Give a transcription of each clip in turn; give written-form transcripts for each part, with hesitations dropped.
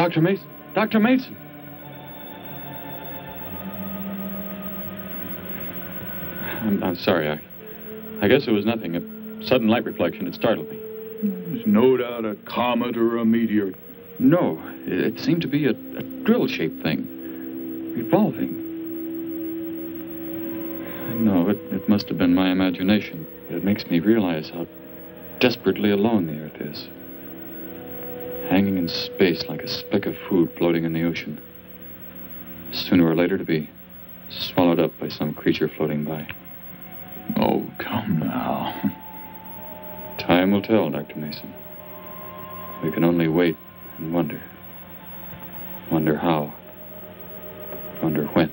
Dr. Mason! Dr. Mason! I'm sorry. I guess it was nothing. A sudden light reflection. It startled me. There's no doubt a comet or a meteor. No, it seemed to be a drill-shaped thing. Revolving. No, it must have been my imagination. But it makes me realize how desperately alone the Earth is. Hanging in space like a speck of food floating in the ocean. Sooner or later to be swallowed up by some creature floating by. Oh, come now. Time will tell, Dr. Mason. We can only wait and wonder. Wonder how. Wonder when.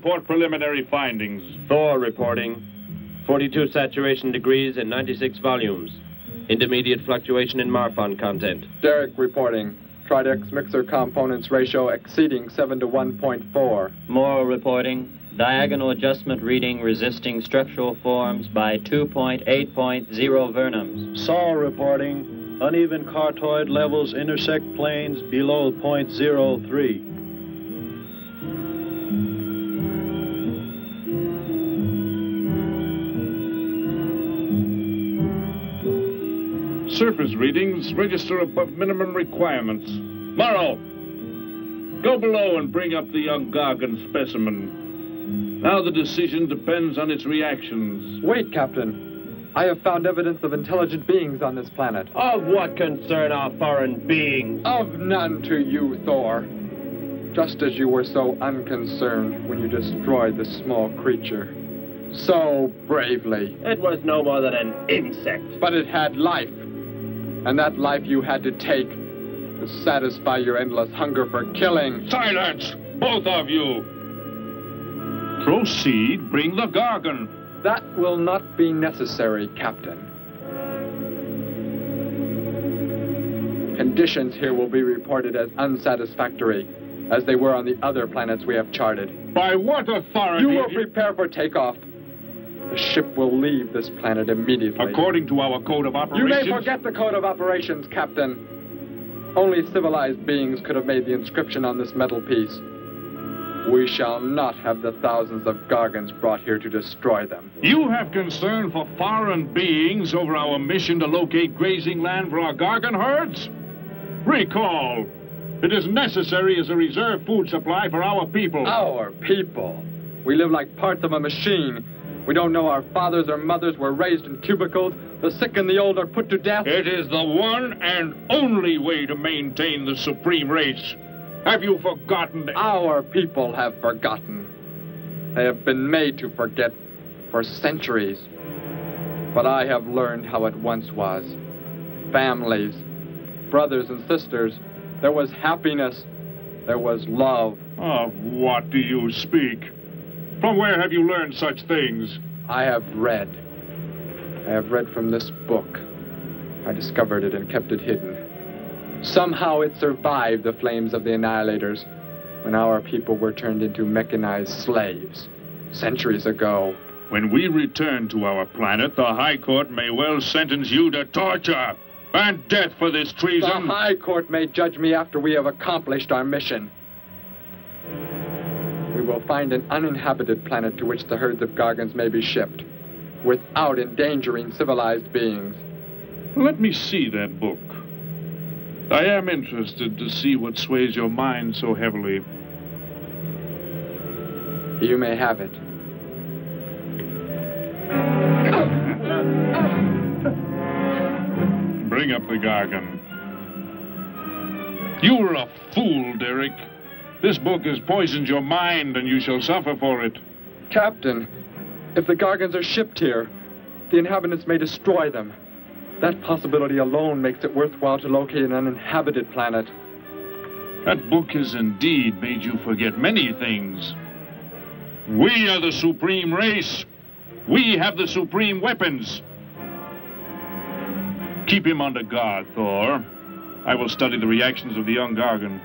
Report preliminary findings. Thor reporting. 42 saturation degrees and 96 volumes. Intermediate fluctuation in Marfan content. Derek reporting. Tridex mixer components ratio exceeding 7 to 1.4. Morrow reporting. Diagonal adjustment reading resisting structural forms by 2.8.0 vernums. Saul reporting. Uneven cartoid levels intersect planes below .03. surface readings register above minimum requirements. Morrow, go below and bring up the young Gargan specimen. Now the decision depends on its reactions. Wait, Captain. I have found evidence of intelligent beings on this planet. Of what concern are foreign beings? Of none to you, Thor. Just as you were so unconcerned when you destroyed the small creature. So bravely. It was no more than an insect. But it had life. And that life you had to take to satisfy your endless hunger for killing. Silence, both of you! Proceed, bring the Gargan. That will not be necessary, Captain. Conditions here will be reported as unsatisfactory, as they were on the other planets we have charted. By what authority? You will prepare for takeoff. The ship will leave this planet immediately. According to our code of operations... You may forget the code of operations, Captain. Only civilized beings could have made the inscription on this metal piece. We shall not have the thousands of Gargans brought here to destroy them. You have concern for foreign beings over our mission to locate grazing land for our Gargan herds? Recall, it is necessary as a reserve food supply for our people. Our people? We live like parts of a machine. We don't know our fathers or mothers were raised in cubicles. The sick and the old are put to death. It is the one and only way to maintain the supreme race. Have you forgotten? Our people have forgotten. They have been made to forget for centuries. But I have learned how it once was. Families, brothers and sisters. There was happiness. There was love. Of what do you speak? From where have you learned such things? I have read. I have read from this book. I discovered it and kept it hidden. Somehow it survived the flames of the Annihilators when our people were turned into mechanized slaves centuries ago. When we return to our planet, the High Court may well sentence you to torture and death for this treason. The High Court may judge me after we have accomplished our mission. We will find an uninhabited planet to which the herds of Gargans may be shipped, without endangering civilized beings. Let me see that book. I am interested to see what sways your mind so heavily. You may have it. Bring up the Gargan. You were a fool, Derek. This book has poisoned your mind, and you shall suffer for it. Captain, if the Gargans are shipped here, the inhabitants may destroy them. That possibility alone makes it worthwhile to locate an uninhabited planet. That book has indeed made you forget many things. We are the supreme race. We have the supreme weapons. Keep him under guard, Thor. I will study the reactions of the young Gargan.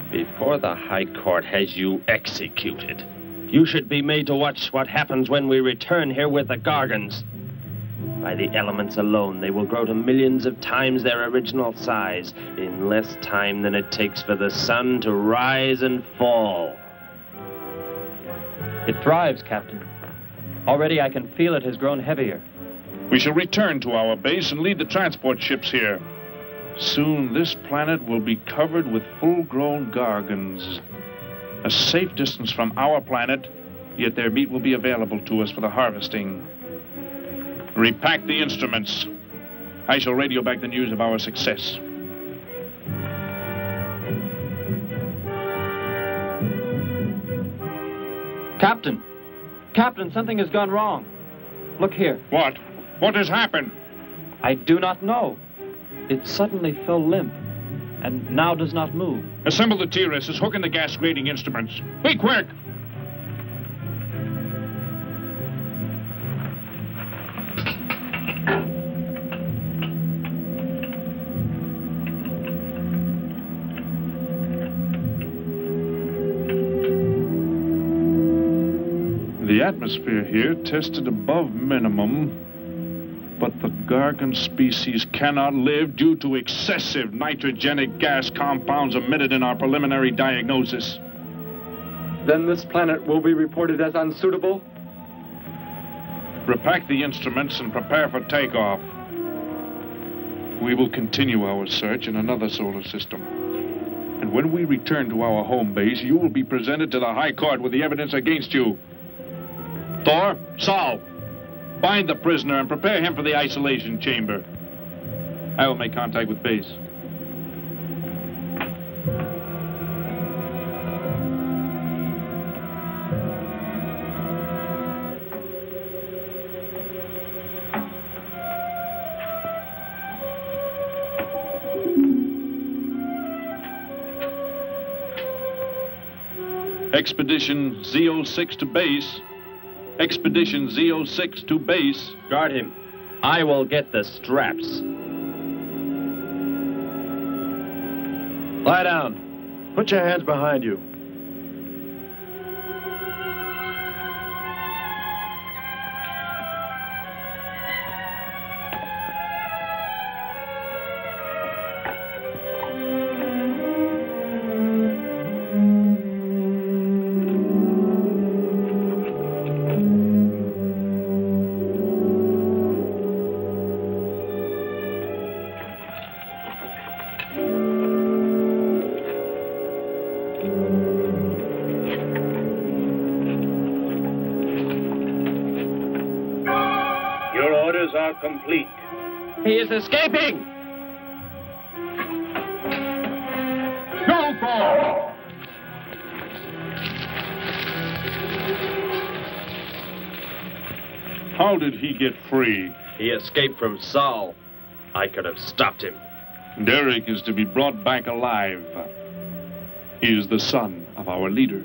Before the High Court has you executed, you should be made to watch what happens when we return here with the Gargans. By the elements alone, they will grow to millions of times their original size in less time than it takes for the sun to rise and fall. It thrives, Captain. Already I can feel it has grown heavier. We shall return to our base and lead the transport ships here. Soon this planet will be covered with full-grown Gargans. A safe distance from our planet, yet their meat will be available to us for the harvesting. Repack the instruments. I shall radio back the news of our success. Captain! Captain, something has gone wrong. Look here. What? What has happened? I do not know. It suddenly fell limp, and now does not move. Assemble the TRSs, hook in the gas grading instruments. Be quick! The atmosphere here tested above minimum, but The Gargan species cannot live due to excessive nitrogenic gas compounds emitted in our preliminary diagnosis. Then this planet will be reported as unsuitable? Repack the instruments and prepare for takeoff. We will continue our search in another solar system. And when we return to our home base, you will be presented to the High Court with the evidence against you. Thor, Saul, bind the prisoner and prepare him for the isolation chamber. I will make contact with base. Expedition Z06 to base. Expedition Z06 to base. Guard him. I will get the straps. Lie down. Put your hands behind you. Complete. He is escaping! Go, Thor! How did he get free? He escaped from Saul. I could have stopped him. Derek is to be brought back alive. He is the son of our leader.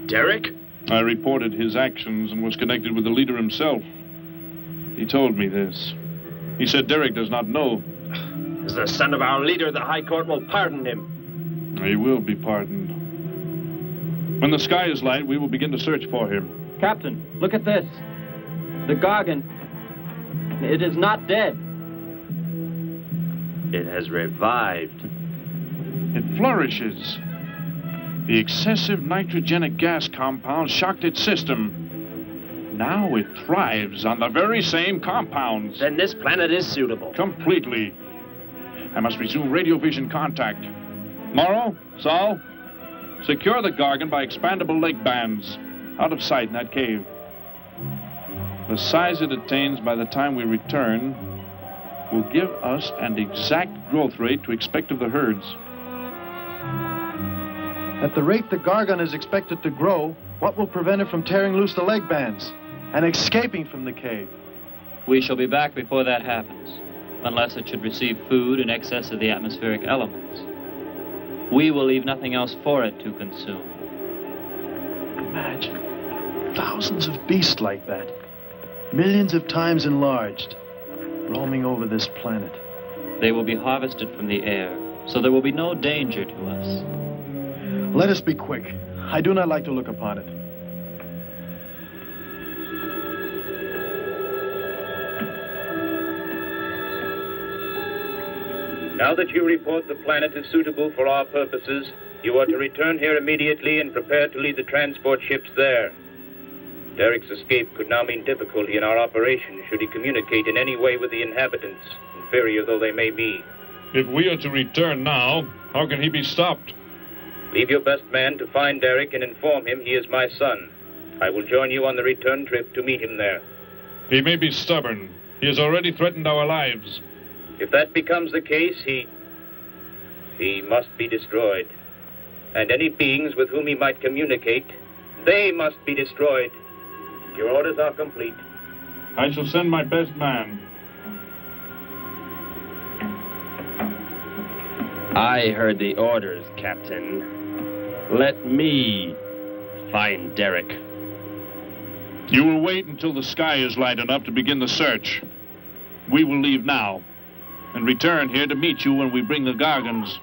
Derek? I reported his actions and was connected with the leader himself. He told me this. He said Derek does not know. As the son of our leader, the High Court will pardon him. He will be pardoned. When the sky is light, we will begin to search for him. Captain, look at this. The Gargan. It is not dead. It has revived. It flourishes. The excessive nitrogenic gas compound shocked its system. Now it thrives on the very same compounds. Then this planet is suitable. Completely. I must resume radio vision contact. Morrow, Saul, secure the Gargan by expandable leg bands. Out of sight in that cave. The size it attains by the time we return will give us an exact growth rate to expect of the herds. At the rate the Gargan is expected to grow, what will prevent it from tearing loose the leg bands and escaping from the cave? We shall be back before that happens, unless it should receive food in excess of the atmospheric elements. We will leave nothing else for it to consume. Imagine thousands of beasts like that, millions of times enlarged, roaming over this planet. They will be harvested from the air, so there will be no danger to us. Let us be quick. I do not like to look upon it. Now that you report the planet is suitable for our purposes, you are to return here immediately and prepare to lead the transport ships there. Derek's escape could now mean difficulty in our operation should he communicate in any way with the inhabitants, inferior though they may be. If we are to return now, how can he be stopped? Leave your best man to find Derek and inform him he is my son. I will join you on the return trip to meet him there. He may be stubborn. He has already threatened our lives. If that becomes the case, he must be destroyed. And any beings with whom he might communicate, they must be destroyed. Your orders are complete. I shall send my best man. I heard the orders, Captain. Let me find Derek. You will wait until the sky is light enough to begin the search. We will leave now and return here to meet you when we bring the Gargans.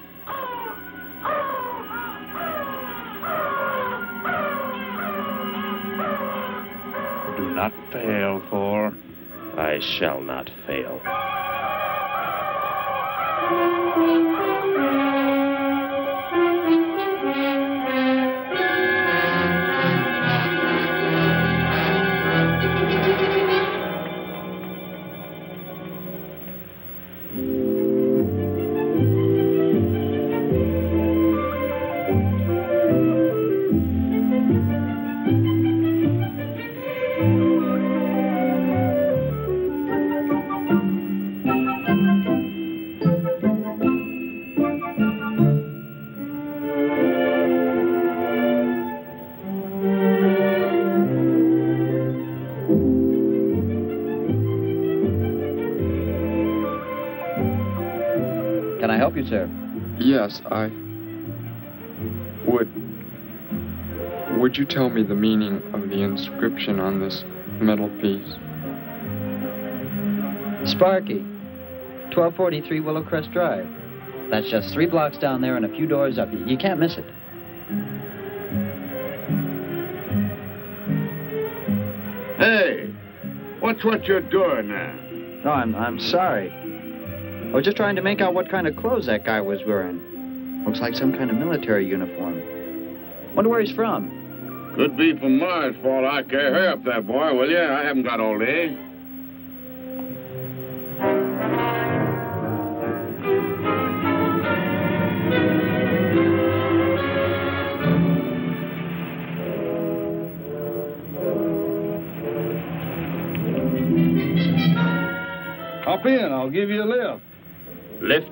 Do not fail, Thor. I shall not fail. Can I help you, sir? Yes, Would you tell me the meaning of the inscription on this metal piece? Sparky, 1243 Willowcrest Drive. That's just 3 blocks down there and a few doors up. You can't miss it. Hey, what's what you're doing now? No, I'm sorry. I was just trying to make out what kind of clothes that guy was wearing. Looks like some kind of military uniform. Wonder where he's from. Could be from Mars, for all I care. Hurry up there, boy, will you? I haven't got all day. Hop in, I'll give you a lift. Lift?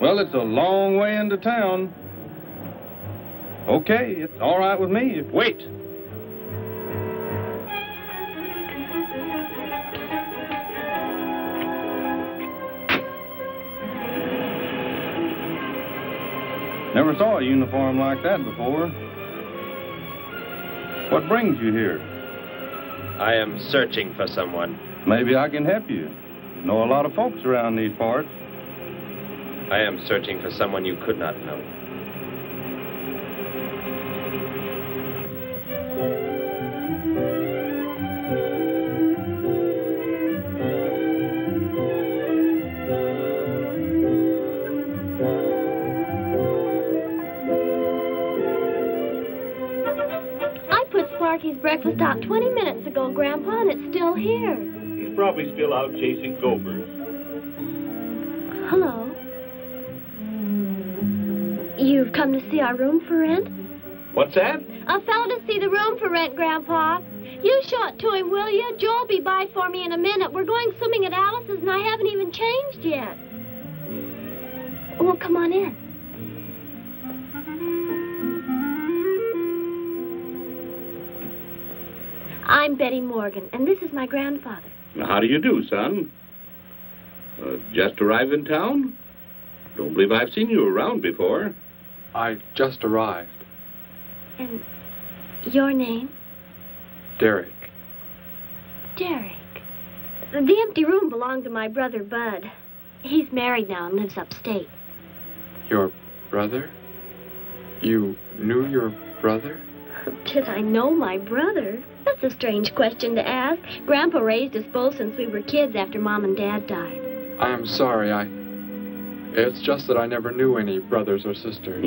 Well, it's a long way into town. Okay, it's all right with me. Wait! Never saw a uniform like that before. What brings you here? I am searching for someone. Maybe I can help you. Know a lot of folks around these parts. I am searching for someone you could not know. Sparky's breakfast out 20 minutes ago, Grandpa, and it's still here. He's probably still out chasing gophers. Hello. You've come to see our room for rent? What's that? A fellow to see the room for rent, Grandpa. You show it to him, will you? Joe'll be by for me in a minute. We're going swimming at Alice's, and I haven't even changed yet. Well, come on in. I'm Betty Morgan, and this is my grandfather. How do you do, son? Just arrived in town? Don't believe I've seen you around before. I just arrived. And your name? Derek. Derek. The empty room belonged to my brother, Bud. He's married now and lives upstate. Your brother? You knew your brother? Did I know my brother? That's a strange question to ask. Grandpa raised us both since we were kids after Mom and Dad died. I'm sorry, It's just that I never knew any brothers or sisters.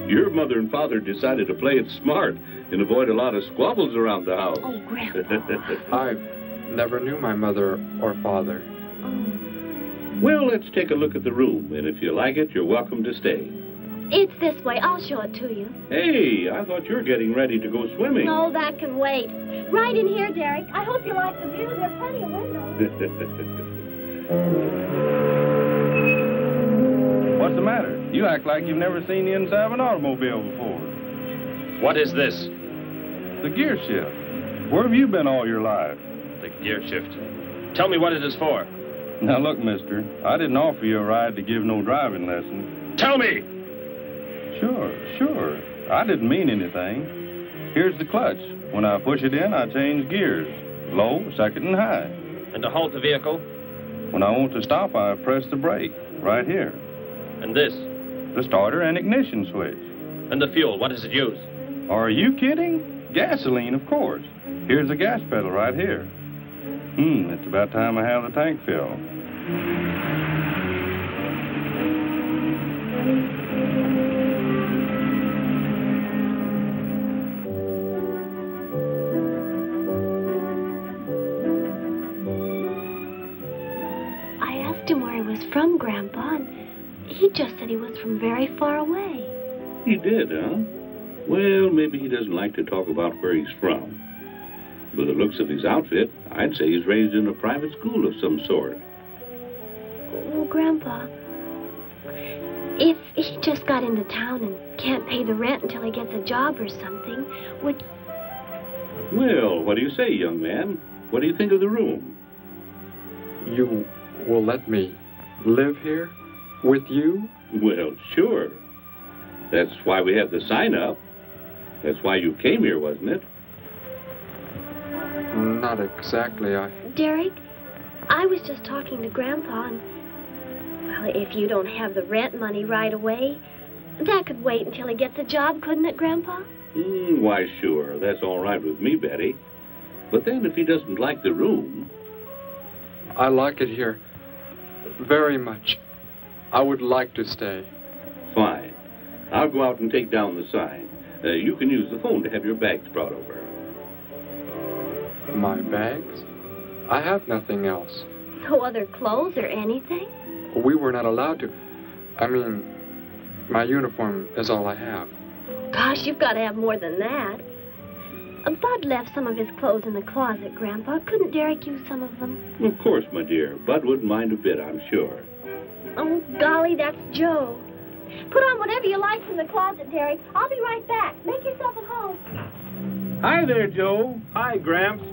Your mother and father decided to play it smart and avoid a lot of squabbles around the house. Oh, Grandpa. I never knew my mother or father. Oh. Well, let's take a look at the room, and if you like it, you're welcome to stay. It's this way. I'll show it to you. Hey, I thought you were getting ready to go swimming. No, that can wait. Right in here, Derek. I hope you like the view. There are plenty of windows. What's the matter? You act like you've never seen the inside of an automobile before. What is this? The gear shift. Where have you been all your life? The gear shift. Tell me what it is for. Now, look, mister, I didn't offer you a ride to give no driving lesson. Tell me! Sure. I didn't mean anything. Here's the clutch. When I push it in, I change gears. Low, second, and high. And to halt the vehicle? When I want to stop, I press the brake, right here. And this? The starter and ignition switch. And the fuel, what does it use? Are you kidding? Gasoline, of course. Here's the gas pedal right here. It's about time I have the tank filled. I asked him where he was from, Grandpa, and he just said he was from very far away. He did, huh? Well, maybe he doesn't like to talk about where he's from. By the looks of his outfit, I'd say he's raised in a private school of some sort. Oh, Grandpa, if he just got into town and can't pay the rent until he gets a job or something, would... Well, what do you say, young man? What do you think of the room? You will let me live here with you? Well, sure. That's why we have the sign up. That's why you came here, wasn't it? Not exactly, Derek, I was just talking to Grandpa, and... Well, if you don't have the rent money right away, that could wait until he gets a job, couldn't it, Grandpa? Why, sure. That's all right with me, Betty. But then if he doesn't like the room... I like it here very much. I would like to stay. Fine. I'll go out and take down the sign. You can use the phone to have your bags brought over. My bags? I have nothing else. No other clothes or anything? We were not allowed to. I mean, my uniform is all I have. Gosh, you've got to have more than that. Bud left some of his clothes in the closet, Grandpa. Couldn't Derek use some of them? Of course, my dear. Bud wouldn't mind a bit, I'm sure. Oh, golly, that's Joe. Put on whatever you like from the closet, Derek. I'll be right back. Make yourself at home. Hi there, Joe. Hi, Gramps.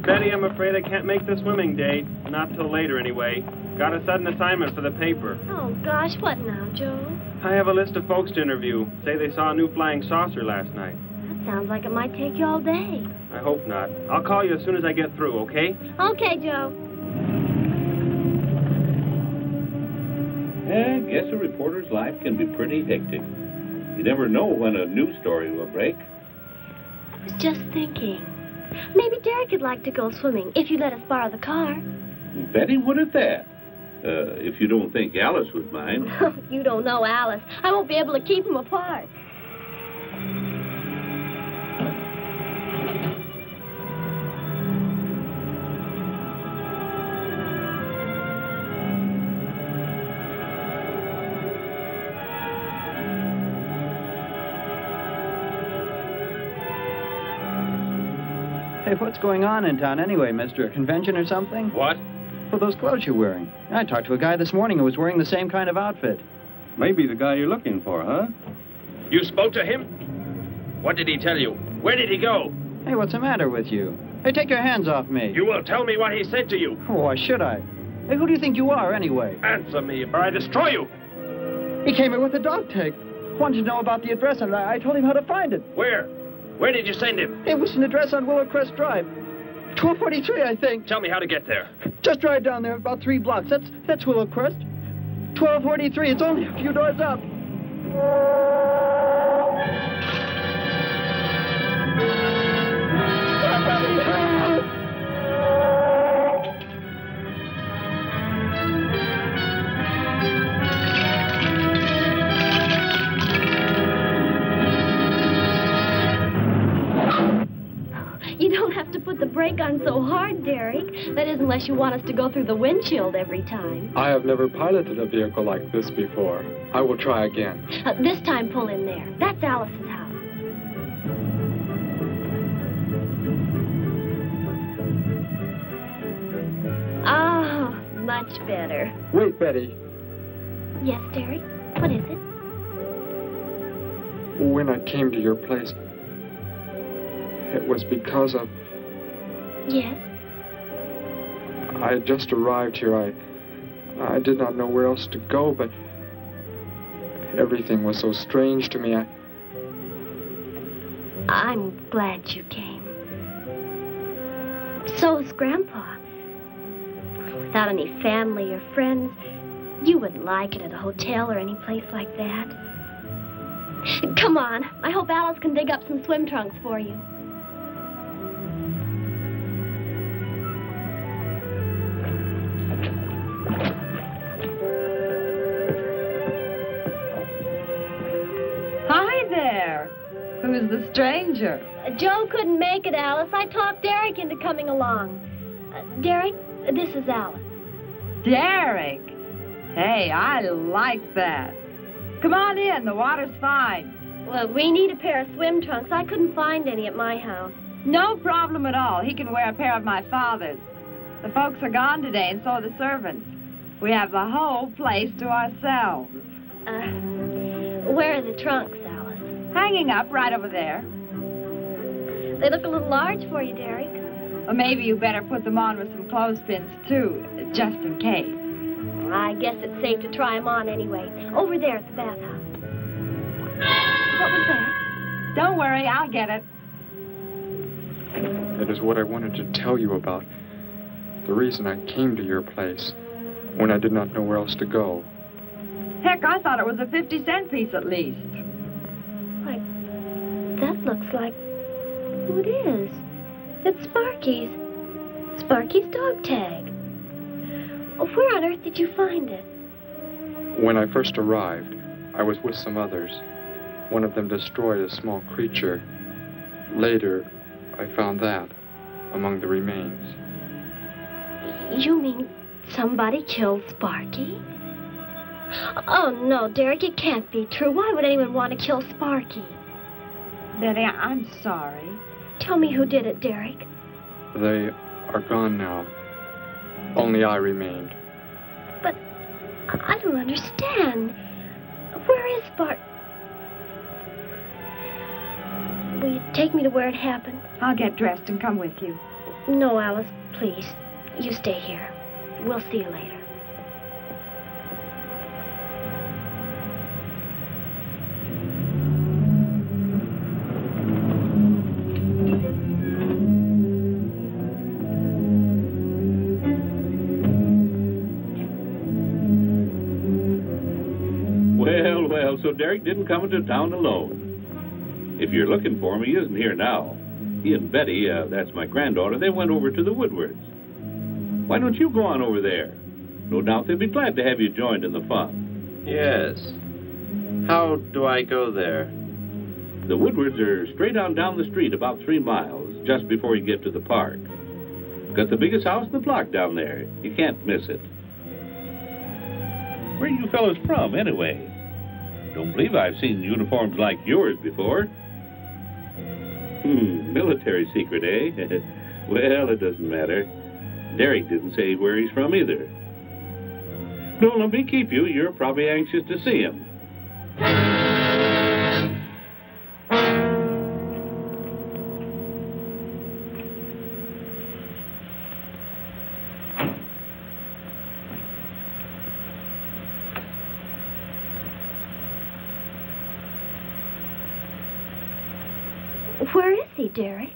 Betty, I'm afraid I can't make the swimming date. Not till later, anyway. Got a sudden assignment for the paper. Oh, gosh, what now, Joe? I have a list of folks to interview. Say they saw a new flying saucer last night. That sounds like it might take you all day. I hope not. I'll call you as soon as I get through, okay? Okay, Joe. I guess a reporter's life can be pretty hectic. You never know when a news story will break. I was just thinking. Maybe Derek would like to go swimming if you'd let us borrow the car. Betty would at that. If you don't think Alice would mind. You don't know Alice. I won't be able to keep them apart. Hey, what's going on in town anyway, mister? A convention or something? What? For those clothes you're wearing. I talked to a guy this morning who was wearing the same kind of outfit. Maybe the guy you're looking for, huh? You spoke to him? What did he tell you? Where did he go? Hey, what's the matter with you? Hey, take your hands off me. You will tell me what he said to you. Oh, why should I? Hey, who do you think you are, anyway? Answer me, or I destroy you. He came in with a dog tag. Wanted to know about the address, and I told him how to find it. Where? Where did you send him? It was an address on Willow Crest Drive. 1243, I think. Tell me how to get there. Just drive down there about 3 blocks. That's Willow Crest. 1243. It's only a few doors up. You don't have to put the brake on so hard, Derek. That is, unless you want us to go through the windshield every time. I have never piloted a vehicle like this before. I will try again. This time, pull in there. That's Alice's house. Oh, much better. Wait, Betty. Yes, Derek? What is it? When I came to your place, it was because of... Yes? I had just arrived here. I did not know where else to go, but everything was so strange to me. I'm glad you came. So is Grandpa. Without any family or friends, you wouldn't like it at a hotel or any place like that. Come on. I hope Alice can dig up some swim trunks for you. the stranger? Joe couldn't make it, Alice. I talked Derek into coming along. Derek, this is Alice. Derek? Hey, I like that. Come on in, the water's fine. Well, we need a pair of swim trunks. I couldn't find any at my house. No problem at all. He can wear a pair of my father's. The folks are gone today, and so are the servants. We have the whole place to ourselves. Where are the trunks, Alice? Hanging up right over there. They look a little large for you, Derek. Well, maybe you better put them on with some clothespins, too, just in case. I guess it's safe to try them on anyway. Over there at the bathhouse. What was that? Don't worry, I'll get it. It is what I wanted to tell you about. The reason I came to your place when I did not know where else to go. Heck, I thought it was a 50-cent piece at least. Why, that looks like... who it is? It's Sparky's. Sparky's dog tag. Where on earth did you find it? When I first arrived, I was with some others. One of them destroyed a small creature. Later, I found that among the remains. You mean somebody killed Sparky? Oh, no, Derek, it can't be true. Why would anyone want to kill Sparky? Betty, I'm sorry. Tell me who did it, Derek. They are gone now. Only I remained. But I don't understand. Where is Sparky? Will you take me to where it happened? I'll get dressed and come with you. No, Alice, please. You stay here. We'll see you later. Well, so Derek didn't come into town alone. If you're looking for him, he isn't here now. He and Betty, that's my granddaughter, they went over to the Woodwards. Why don't you go on over there? No doubt they'd be glad to have you joined in the fun. Yes. How do I go there? The Woodwards are straight on down the street about 3 miles, just before you get to the park. Got the biggest house in the block down there. You can't miss it. Where are you fellas from, anyway? Don't believe I've seen uniforms like yours before. Military secret, eh? Well, it doesn't matter. Derek didn't say where he's from either. Don't let me keep you. You're probably anxious to see him. Where is he, Derek?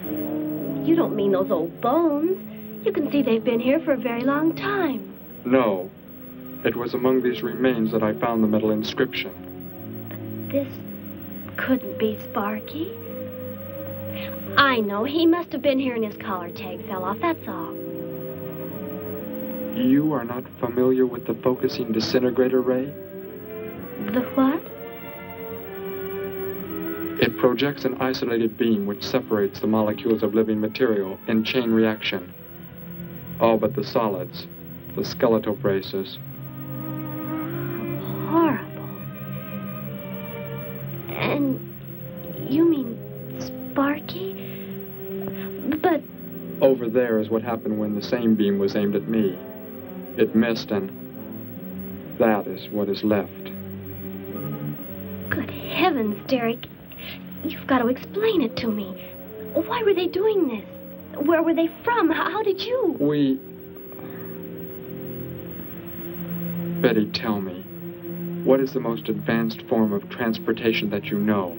You don't mean those old bones. You can see they've been here for a very long time. No. It was among these remains that I found the metal inscription. But this couldn't be Sparky. I know. He must have been here and his collar tag fell off, that's all. You are not familiar with the focusing disintegrator ray? The what? It projects an isolated beam which separates the molecules of living material in chain reaction. All but the solids, the skeletal braces. Horrible. And you mean Sparky? But... Over there is what happened when the same beam was aimed at me. It missed, and that is what is left. Good heavens, Derek. You've got to explain it to me. Why were they doing this? Where were they from? How did you... Betty, tell me, what is the most advanced form of transportation that you know?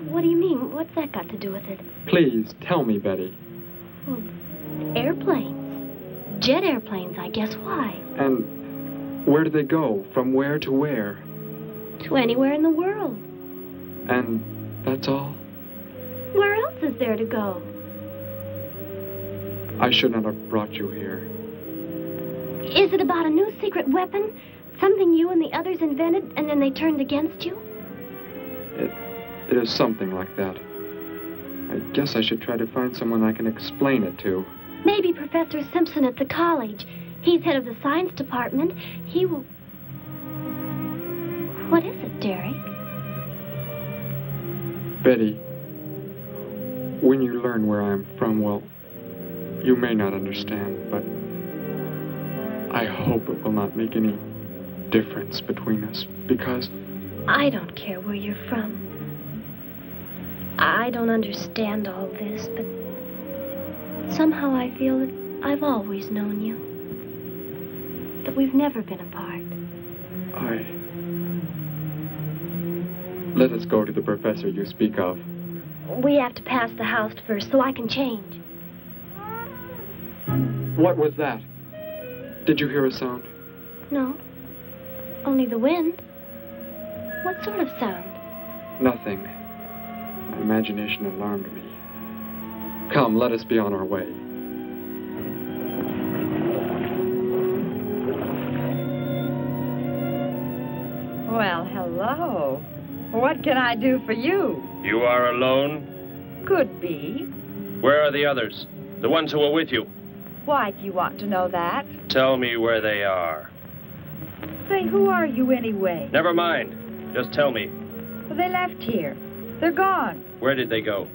What do you mean? What's that got to do with it? Please, tell me, Betty. Well, airplanes. Jet airplanes, I guess. Why? And where do they go? From where to where? To anywhere in the world. And that's all? Where else is there to go? I should not have brought you here. Is it about a new secret weapon? Something you and the others invented and then they turned against you? It is something like that. I guess I should try to find someone I can explain it to. Maybe Professor Simpson at the college. He's head of the science department. He will... What is it, Derek? Betty, when you learn where I'm from, well, you may not understand, but I hope it will not make any difference between us, because... I don't care where you're from. I don't understand all this, but somehow I feel that I've always known you. That we've never been apart. Let us go to the professor you speak of. We have to pass the house first so I can change. What was that? Did you hear a sound? No. Only the wind. What sort of sound? Nothing. My imagination alarmed me. Come, let us be on our way. Well, hello. What can I do for you? You are alone? Could be. Where are the others? The ones who were with you? Why do you want to know that? Tell me where they are. Say, who are you anyway? Never mind. Just tell me. They left here. They're gone. Where did they go?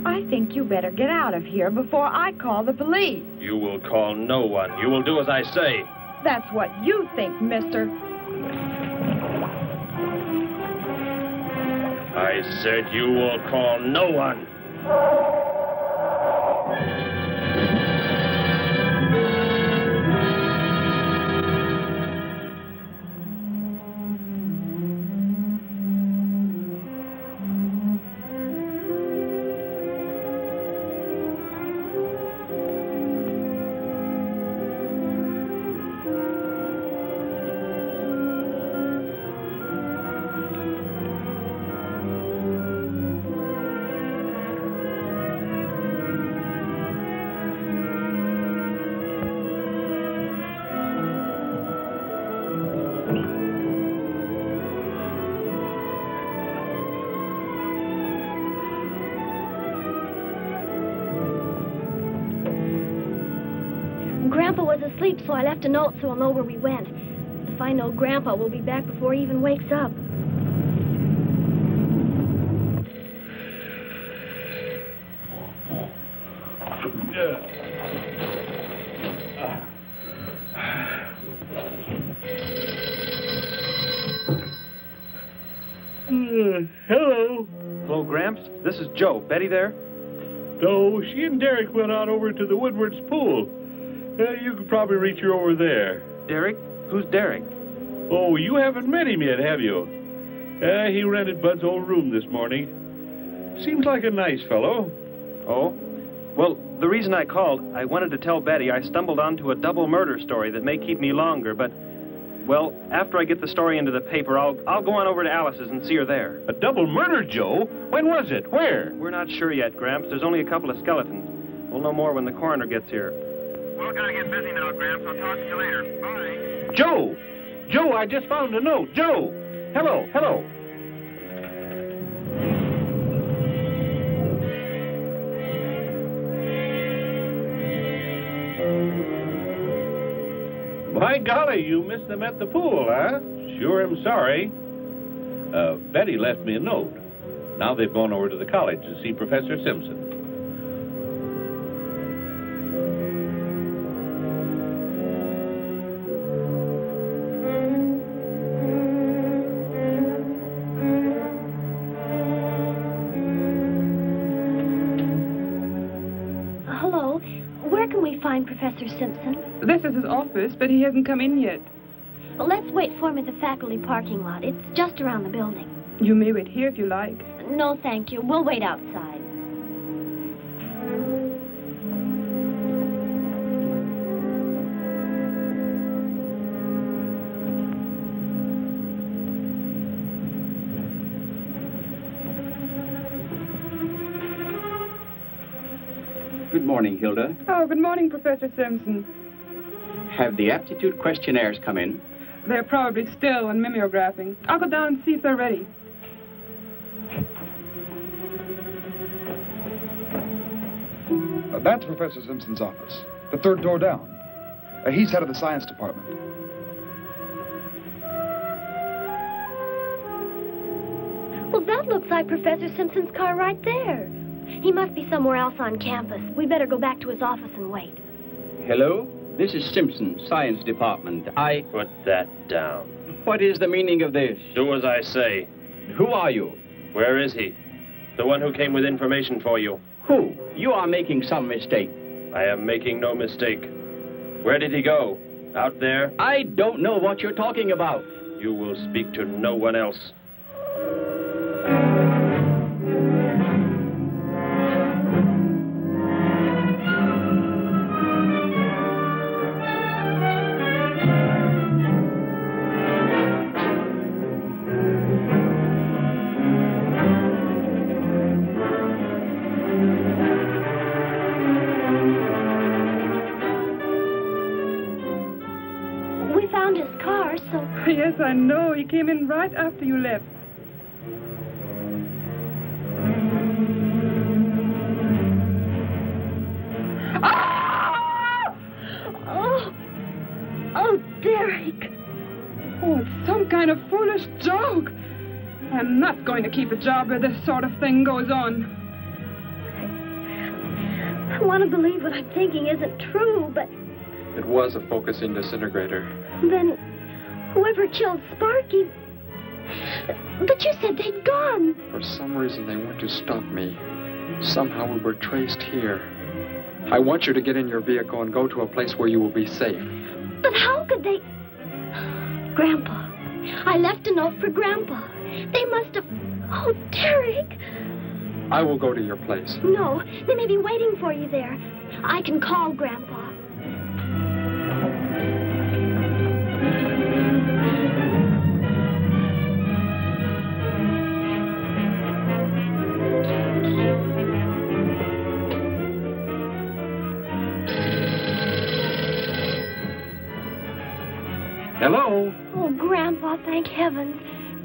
I think you better get out of here before I call the police. You will call no one. You will do as I say. That's what you think, mister. I said you will call no one. Grandpa was asleep, so I left a note so he'll know where we went. If I know Grandpa will be back before he even wakes up. Hello. Hello, Gramps. This is Joe. Betty there? No, she and Derek went out over to the Woodward's pool. You could probably reach her over there. Derek? Who's Derek? Oh, you haven't met him yet, have you? He rented Bud's old room this morning. Seems like a nice fellow. Oh? Well, the reason I called, I wanted to tell Betty I stumbled onto a double murder story that may keep me longer, but, well, after I get the story into the paper, I'll go on over to Alice's and see her there. A double murder, Joe? When was it? Where? We're not sure yet, Gramps. There's only a couple of skeletons. We'll know more when the coroner gets here. Well, gotta get busy now, Gramps. I'll talk to you later. Bye. Joe! Joe, I just found a note. Joe! Hello, hello. My golly, you missed them at the pool, huh? Sure am sorry. Betty left me a note. Now they've gone over to the college to see Professor Simpson. Hello. Where can we find Professor Simpson? This is his office, but he hasn't come in yet. Well, let's wait for him at the faculty parking lot. It's just around the building. You may wait here if you like. No, thank you. We'll wait outside. Good morning, Hilda. Oh, good morning, Professor Simpson. Have the aptitude questionnaires come in? They're probably still in mimeographing. I'll go down and see if they're ready. That's Professor Simpson's office. The third door down. He's head of the science department. Well, that looks like Professor Simpson's car right there. He must be somewhere else on campus. We better go back to his office and wait. Hello? This is Simpson, science department. Put that down. What is the meaning of this? Do as I say. Who are you? Where is he? The one who came with information for you. Who? You are making some mistake. I am making no mistake. Where did he go? Out there? I don't know what you're talking about. You will speak to no one else. Yes, I know. He came in right after you left. Ah! Oh, Derek. Oh, it's some kind of foolish joke. I'm not going to keep a job where this sort of thing goes on. I want to believe what I'm thinking isn't true, but... It was a focusing disintegrator. Then... whoever killed Sparky... But you said they'd gone. For some reason, they went to stop me. Somehow we were traced here. I want you to get in your vehicle and go to a place where you will be safe. But how could they... Grandpa. I left a note for Grandpa. They must have... Oh, Derek. I will go to your place. No, they may be waiting for you there. I can call Grandpa. Hello? Oh, Grandpa, thank heavens.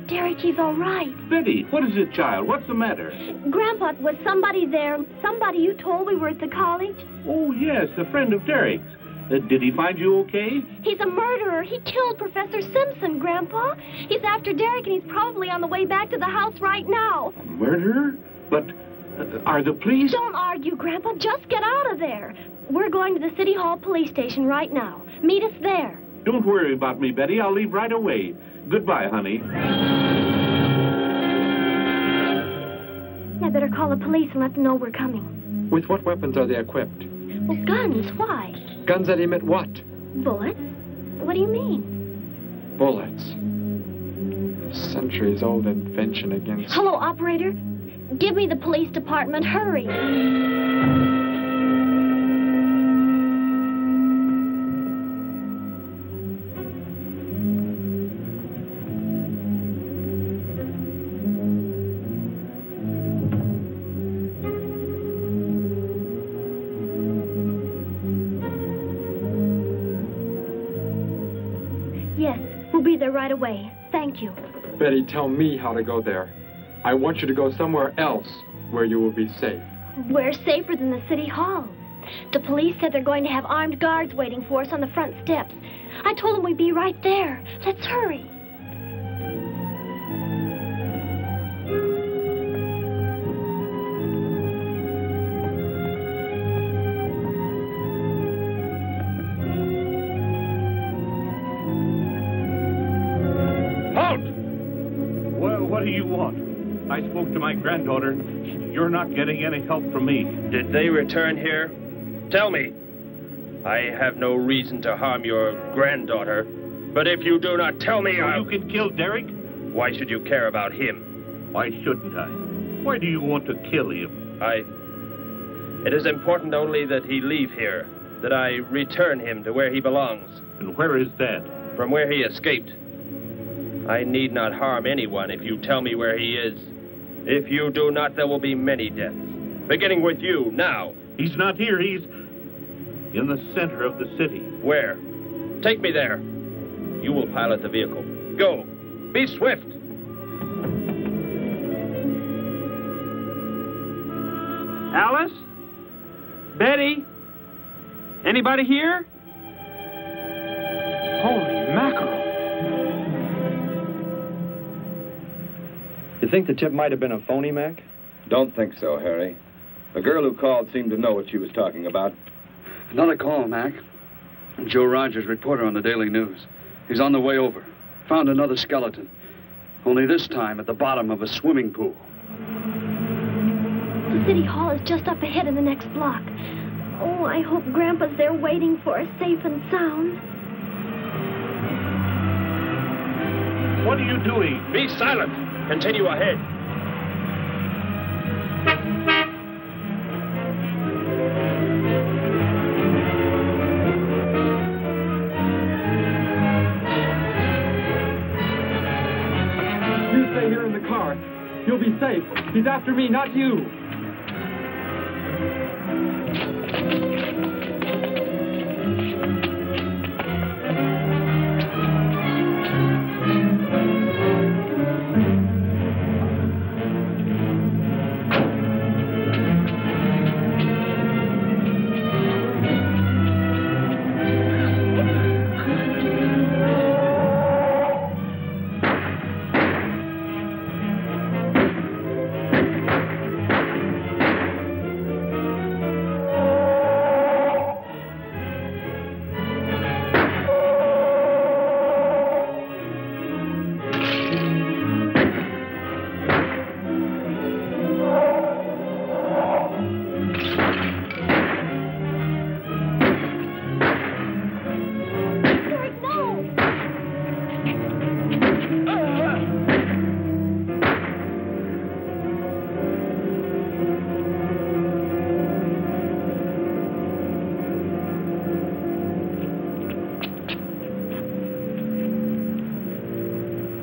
Derek, he's all right. Betty, what is it, child? What's the matter? Grandpa, was somebody there? Somebody you told we were at the college? Oh, yes, a friend of Derek's. Did he find you okay? He's a murderer. He killed Professor Simpson, Grandpa. He's after Derek, and he's probably on the way back to the house right now. Murderer? But are the police... Don't argue, Grandpa. Just get out of there. We're going to the City Hall police station right now. Meet us there. Don't worry about me, Betty. I'll leave right away. Goodbye, honey. I better call the police and let them know we're coming. With what weapons are they equipped? Well, guns. Why? Guns that emit what? Bullets. What do you mean? Bullets. A centuries-old invention against... Hello, operator. Give me the police department. Hurry. We'll be there right away. Thank you. Betty, tell me how to go there. I want you to go somewhere else where you will be safe. We're safer than the City Hall. The police said they're going to have armed guards waiting for us on the front steps. I told them we'd be right there. Let's hurry. What do you want? I spoke to my granddaughter. You're not getting any help from me. Did they return here? Tell me. I have no reason to harm your granddaughter, but if you do not tell me, You can kill Derek? Why should you care about him? Why shouldn't I? Why do you want to kill him? It is important only that he leave here, that I return him to where he belongs. And where is that? From where he escaped. I need not harm anyone if you tell me where he is. If you do not, there will be many deaths. Beginning with you, now. He's not here. He's in the center of the city. Where? Take me there. You will pilot the vehicle. Go. Be swift. Alice? Betty? Anybody here? Holy mackerel. You think the tip might have been a phony, Mac? Don't think so, Harry. The girl who called seemed to know what she was talking about. Another call, Mac. Joe Rogers, reporter on the Daily News. He's on the way over. Found another skeleton. Only this time at the bottom of a swimming pool. The city hall is just up ahead in the next block. Oh, I hope Grandpa's there waiting for us safe and sound. What are you doing? Be silent. Continue ahead. You stay here in the car. You'll be safe. He's after me, not you.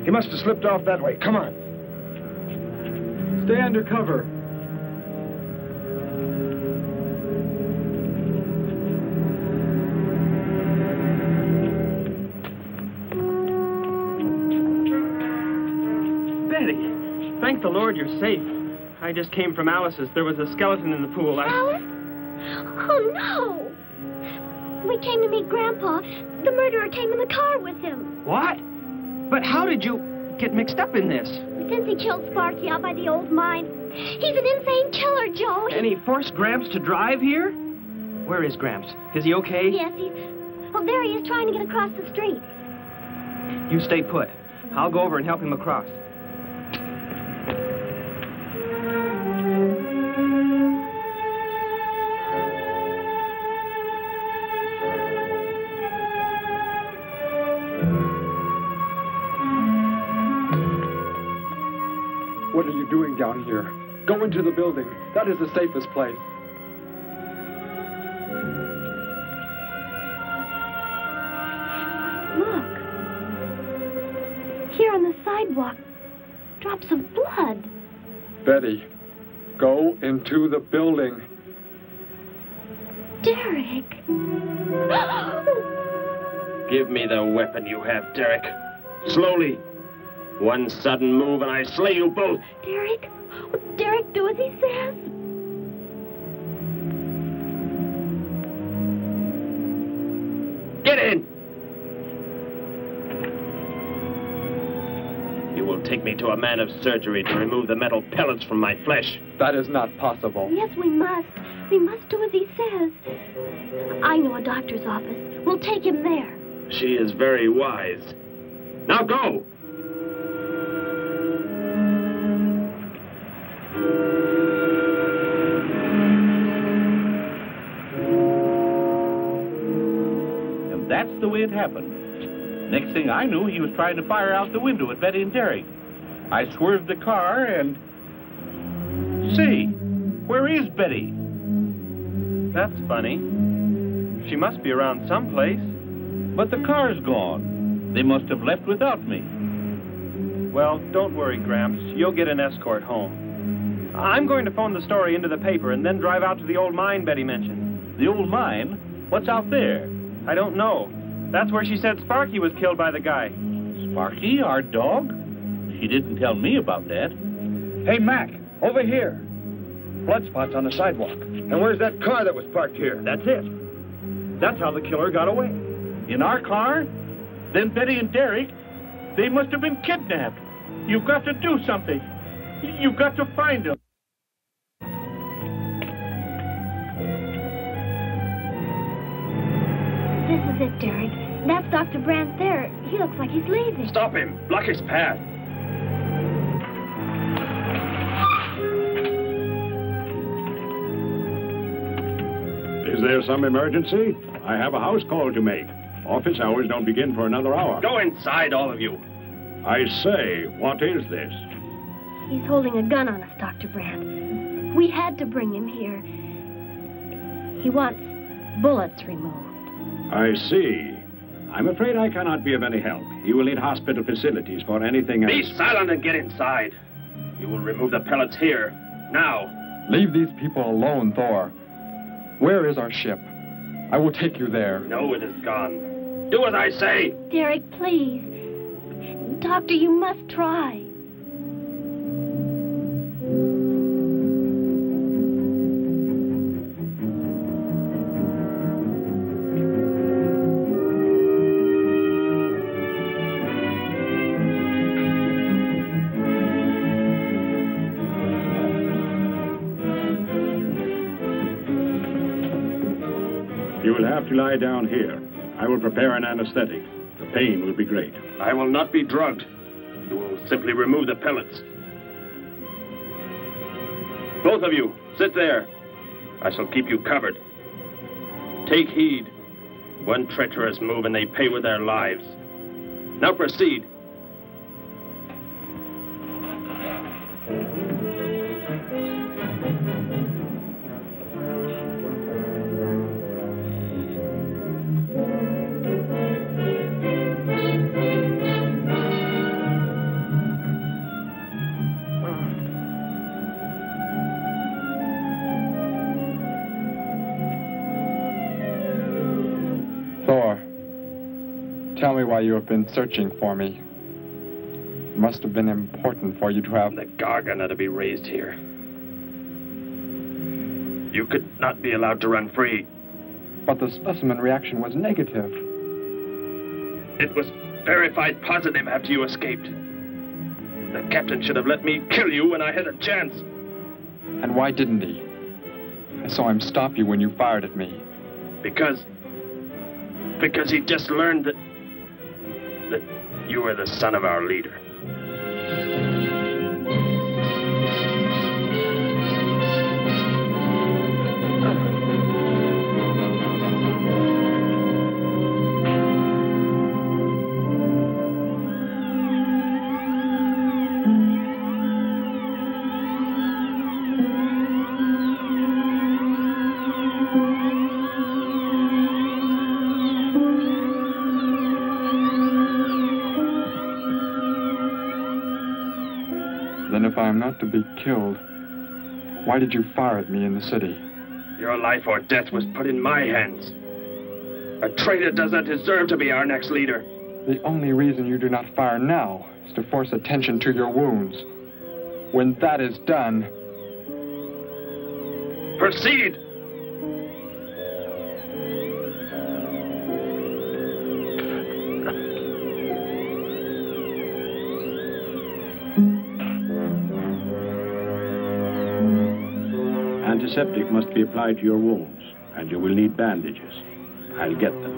He must have slipped off that way. Come on. Stay under cover. Betty, thank the Lord you're safe. I just came from Alice's. There was a skeleton in the pool. Alice? Oh, no. We came to meet Grandpa. The murderer came in the car with him. What? But how did you get mixed up in this? Since he killed Sparky out by the old mine. He's an insane killer, Joe. And he forced Gramps to drive here? Where is Gramps? Is he okay? Yes, he's... Oh, there he is trying to get across the street. You stay put. I'll go over and help him across. What are you doing down here? Go into the building. That is the safest place. Look. Here on the sidewalk. Drops of blood. Betty, go into the building. Derek. Give me the weapon you have, Derek. Slowly. One sudden move and I slay you both. Derek? Derek, do as he says. Get in! You will take me to a man of surgery to remove the metal pellets from my flesh. That is not possible. Yes, we must. We must do as he says. I know a doctor's office. We'll take him there. She is very wise. Now go! That's the way it happened. Next thing I knew, he was trying to fire out the window at Betty and Derek. I swerved the car and... Say, where is Betty? That's funny. She must be around someplace. But the car's gone. They must have left without me. Well, don't worry, Gramps. You'll get an escort home. I'm going to phone the story into the paper and then drive out to the old mine Betty mentioned. The old mine? What's out there? I don't know. That's where she said Sparky was killed by the guy. Sparky, our dog? She didn't tell me about that. Hey, Mac, over here. blood spots on the sidewalk. And where's that car that was parked here? That's it. That's how the killer got away. In our car? Then Betty and Derek, they must have been kidnapped. You've got to do something. You've got to find them. This is it, Derek. That's Dr. Brandt there. He looks like he's leaving. Stop him. Block his path. Is there some emergency? I have a house call to make. Office hours don't begin for another hour. Go inside, all of you. I say, what is this? He's holding a gun on us, Dr. Brandt. We had to bring him here. He wants bullets removed. I see. I'm afraid I cannot be of any help. He will need hospital facilities for anything else. Be silent and get inside. You will remove the pellets here, now. Leave these people alone, Thor. Where is our ship? I will take you there. No, it is gone. Do as I say. Derek, please. Doctor, you must try. You will have to lie down here. I will prepare an anesthetic. The pain will be great. I will not be drugged. You will simply remove the pellets. Both of you, sit there. I shall keep you covered. Take heed. One treacherous move and they pay with their lives. Now proceed. Tell me why you have been searching for me. It must have been important for you to have... The Gargan are to be raised here. You could not be allowed to run free. But the specimen reaction was negative. It was verified positive after you escaped. The captain should have let me kill you when I had a chance. And why didn't he? I saw him stop you when you fired at me. Because he just learned that you were the son of our leader. If I am not to be killed, why did you fire at me in the city? Your life or death was put in my hands. A traitor does not deserve to be our next leader. The only reason you do not fire now is to force attention to your wounds. When that is done... Proceed! Antiseptic must be applied to your wounds, and you will need bandages. I'll get them.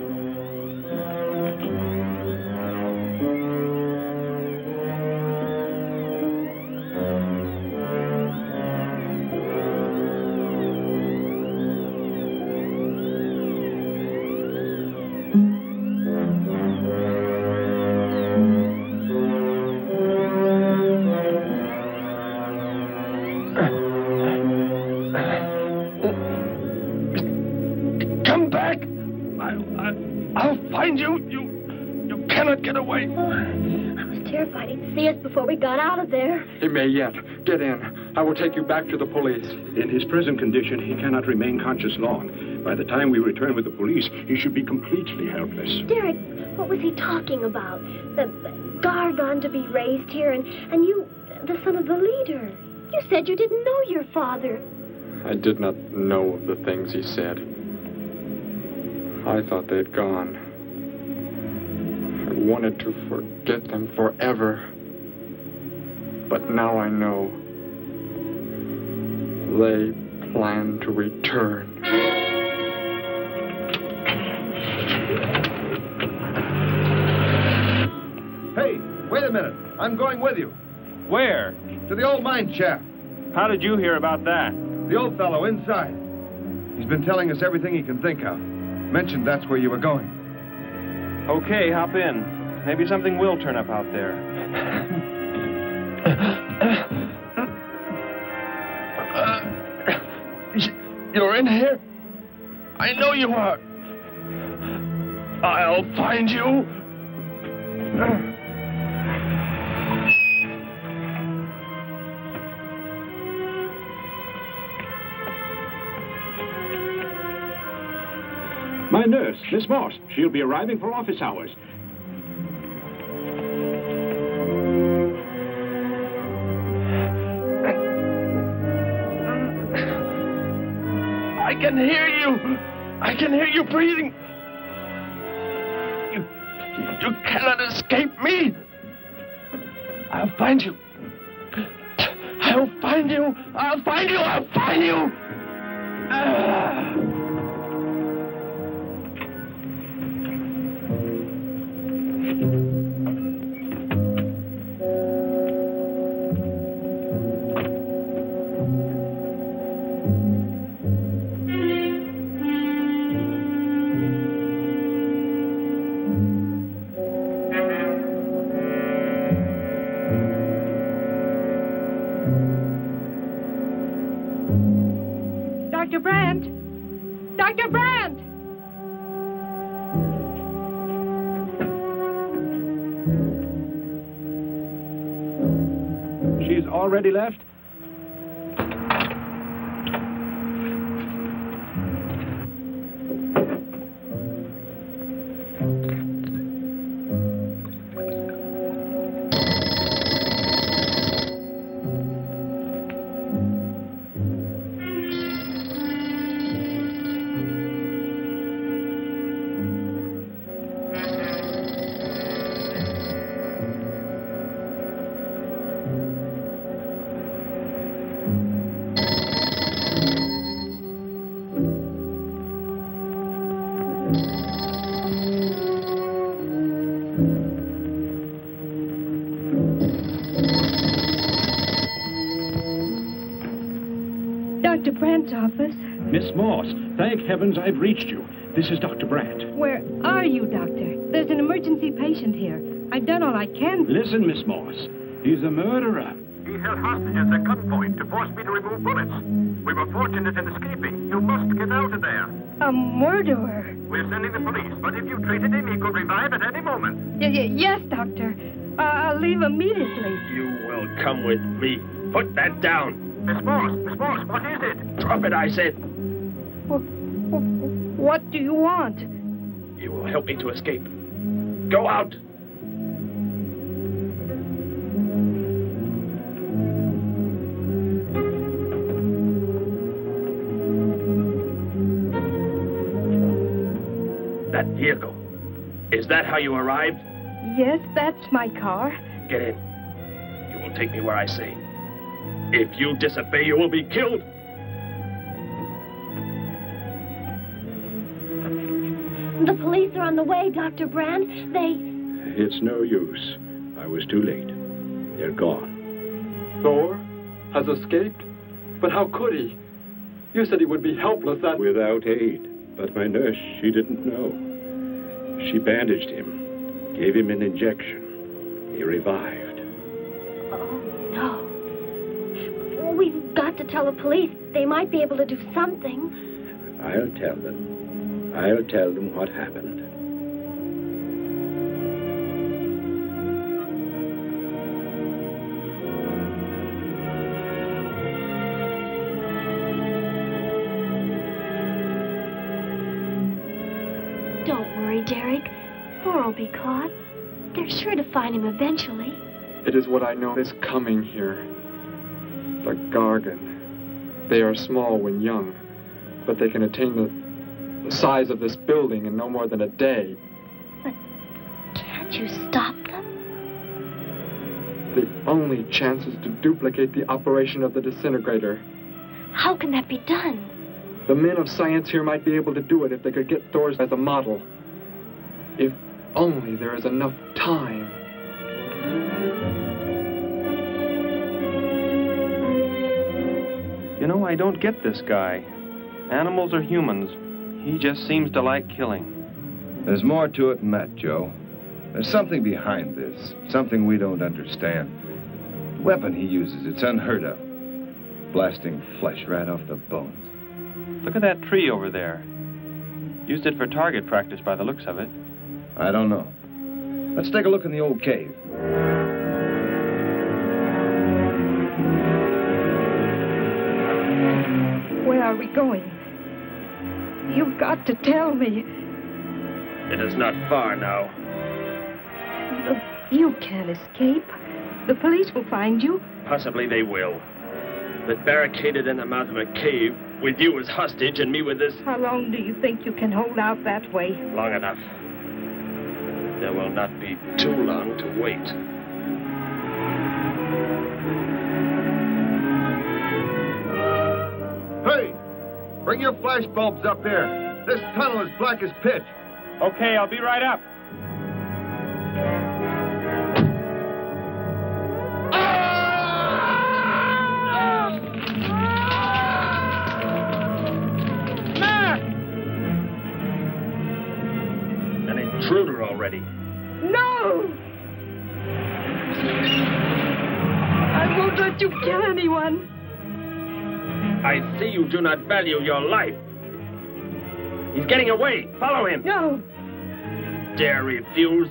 Before we got out of there. He may yet. Get in. I will take you back to the police. In his present condition, he cannot remain conscious long. By the time we return with the police, he should be completely helpless. Derek, what was he talking about? The Gargon to be raised here, and you, the son of the leader. You said you didn't know your father. I did not know of the things he said. I thought they'd gone. I wanted to forget them forever. But now I know. They plan to return. Hey, wait a minute. I'm going with you. Where? To the old mine shaft. How did you hear about that? The old fellow inside. He's been telling us everything he can think of. Mentioned that's where you were going. Okay, hop in. Maybe something will turn up out there. You're in here? I know you are. I'll find you. My nurse, Miss Moss. She'll be arriving for office hours. I can hear you. I can hear you breathing. You cannot escape me. I'll find you. I'll find you. I'll find you. I'll find you. Dr. Brandt! Dr. Brandt! She's already left? Dr. Brandt's office. Miss Moss, thank heavens I've reached you. This is Dr. Brandt. Where are you, Doctor? There's an emergency patient here. I've done all I can. Listen, Miss Moss. He's a murderer. He held hostages at gunpoint to force me to remove bullets. We were fortunate in escaping. You must get out of there. A murderer? We're sending the police, but if you treated him, he could revive at any moment. Yes, Doctor. I'll leave immediately. You will come with me. Put that down. Miss Moss, what is it? Drop it, I said. What do you want? You will help me to escape. Go out. That vehicle. Is that how you arrived? Yes, that's my car. Get in. You will take me where I say. If you disobey, you will be killed. The police are on the way, Dr. Brandt. It's no use. I was too late. They're gone. Thor has escaped? But how could he? You said he would be helpless that... Without aid. But my nurse, she didn't know. She bandaged him, gave him an injection. He revived. Oh, no. We've got to tell the police. They might be able to do something. I'll tell them. I'll tell them what happened. Don't worry, Derek. Thor will be caught. They're sure to find him eventually. It is what I know is coming here. The Gargan. They are small when young, but they can attain the size of this building in no more than a day. But can't you stop them? The only chance is to duplicate the operation of the disintegrator. How can that be done? The men of science here might be able to do it if they could get Thor's as a model. If only there is enough time. You know, I don't get this guy. Animals or humans, he just seems to like killing. There's more to it than that, Joe. There's something behind this, something we don't understand. The weapon he uses, it's unheard of. Blasting flesh right off the bones. Look at that tree over there. Used it for target practice by the looks of it. I don't know. Let's take a look in the old cave. Where are we going? You've got to tell me. It is not far now. You can't escape. The police will find you. Possibly they will. But barricaded in the mouth of a cave, with you as hostage and me with this... How long do you think you can hold out that way? Long enough. There will not be too long to wait. Hey! Bring your flash bulbs up here. This tunnel is black as pitch. Okay, I'll be right up. Intruder already. No! I won't let you kill anyone. I see you do not value your life. He's getting away. Follow him. No. Dare refuse?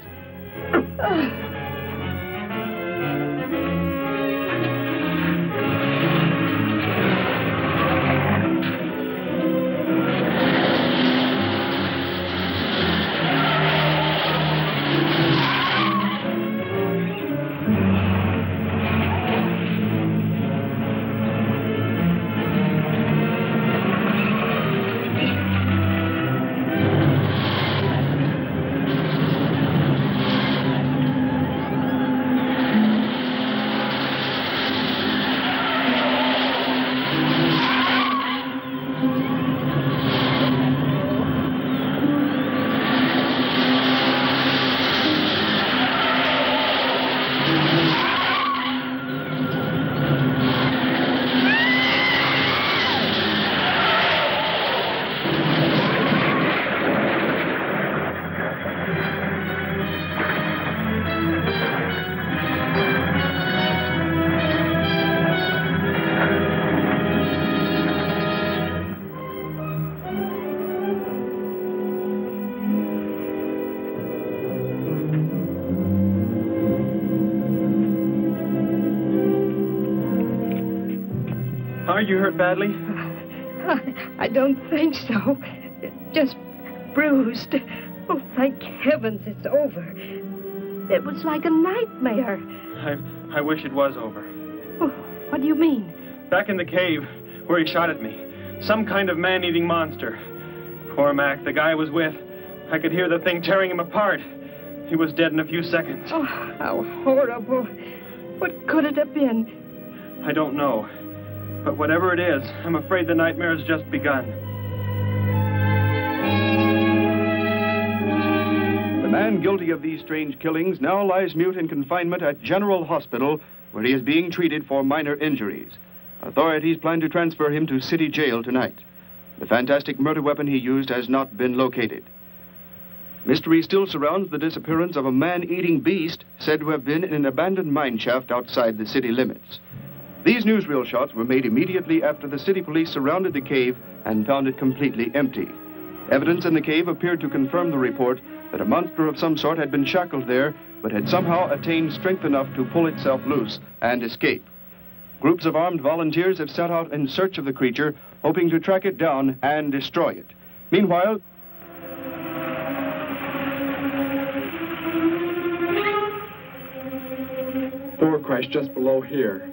Are you hurt badly? I don't think so. Just bruised. Oh, thank heavens it's over. It was like a nightmare. I wish it was over. Oh, what do you mean? Back in the cave where he shot at me. Some kind of man-eating monster. Poor Mac, the guy I was with. I could hear the thing tearing him apart. He was dead in a few seconds. Oh, how horrible. What could it have been? I don't know. But whatever it is, I'm afraid the nightmare has just begun. The man guilty of these strange killings now lies mute in confinement at General Hospital, where he is being treated for minor injuries. Authorities plan to transfer him to City Jail tonight. The fantastic murder weapon he used has not been located. Mystery still surrounds the disappearance of a man-eating beast said to have been in an abandoned mine shaft outside the city limits. These newsreel shots were made immediately after the city police surrounded the cave and found it completely empty. Evidence in the cave appeared to confirm the report that a monster of some sort had been shackled there, but had somehow attained strength enough to pull itself loose and escape. Groups of armed volunteers have set out in search of the creature, hoping to track it down and destroy it. Meanwhile, Thor crashed just below here.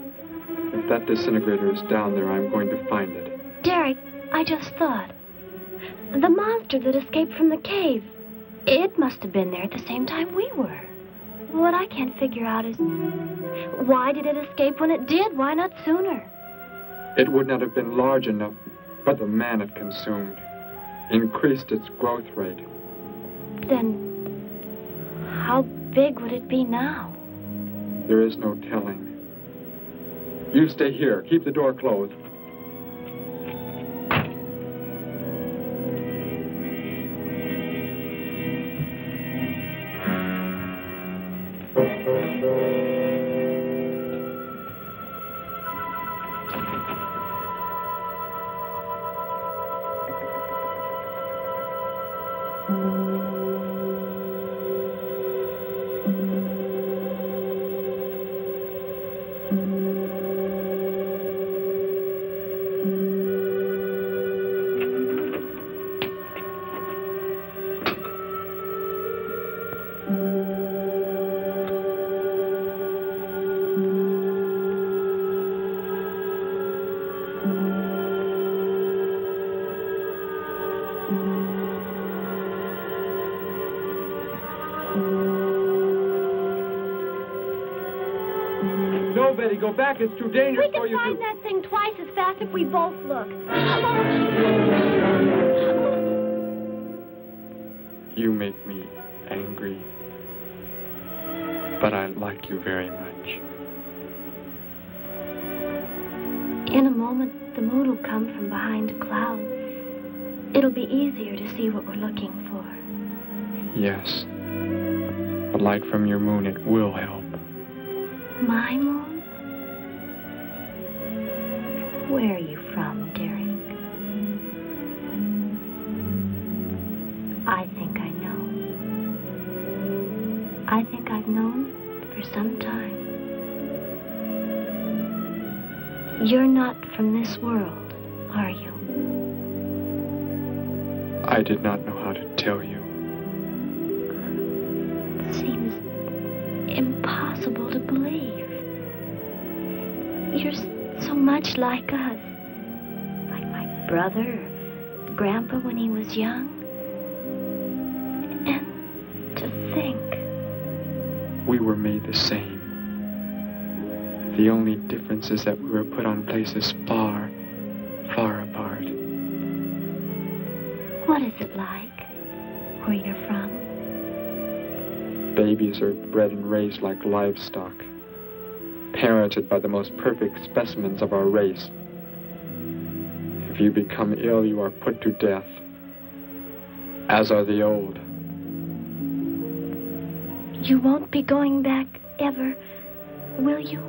If that disintegrator is down there, I'm going to find it. Derek, I just thought. The monster that escaped from the cave. It must have been there at the same time we were. What I can't figure out is, why did it escape when it did? Why not sooner? It would not have been large enough, but the man it consumed increased its growth rate. Then, how big would it be now? There is no telling. You stay here. Keep the door closed. Betty, go back. It's too dangerous for you. We can find that thing twice as fast if we both look. You make me angry, but I like you very much. In a moment, the moon will come from behind a cloud. It'll be easier to see what we're looking for. Yes. The light from your moon, it will help. My moon? Where are you from, Derek? I think I know. I think I've known for some time. You're not from this world, are you? I did not know how to tell you. It seems impossible to believe. You're so much like us. Like my brother or Grandpa when he was young. And to think. We were made the same. The only difference is that we were put on places far, far apart. What is it like where you're from? Babies are bred and raised like livestock, parented by the most perfect specimens of our race. If you become ill, you are put to death, as are the old. You won't be going back ever, will you?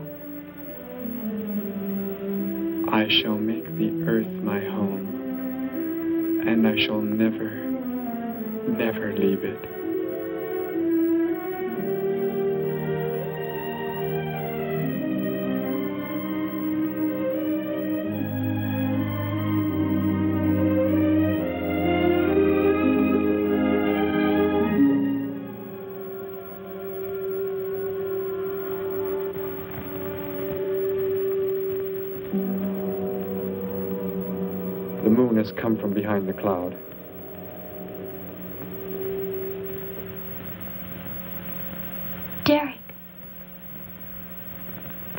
I shall make the earth my home, and I shall never, never leave it. The moon has come from behind the cloud. Derek.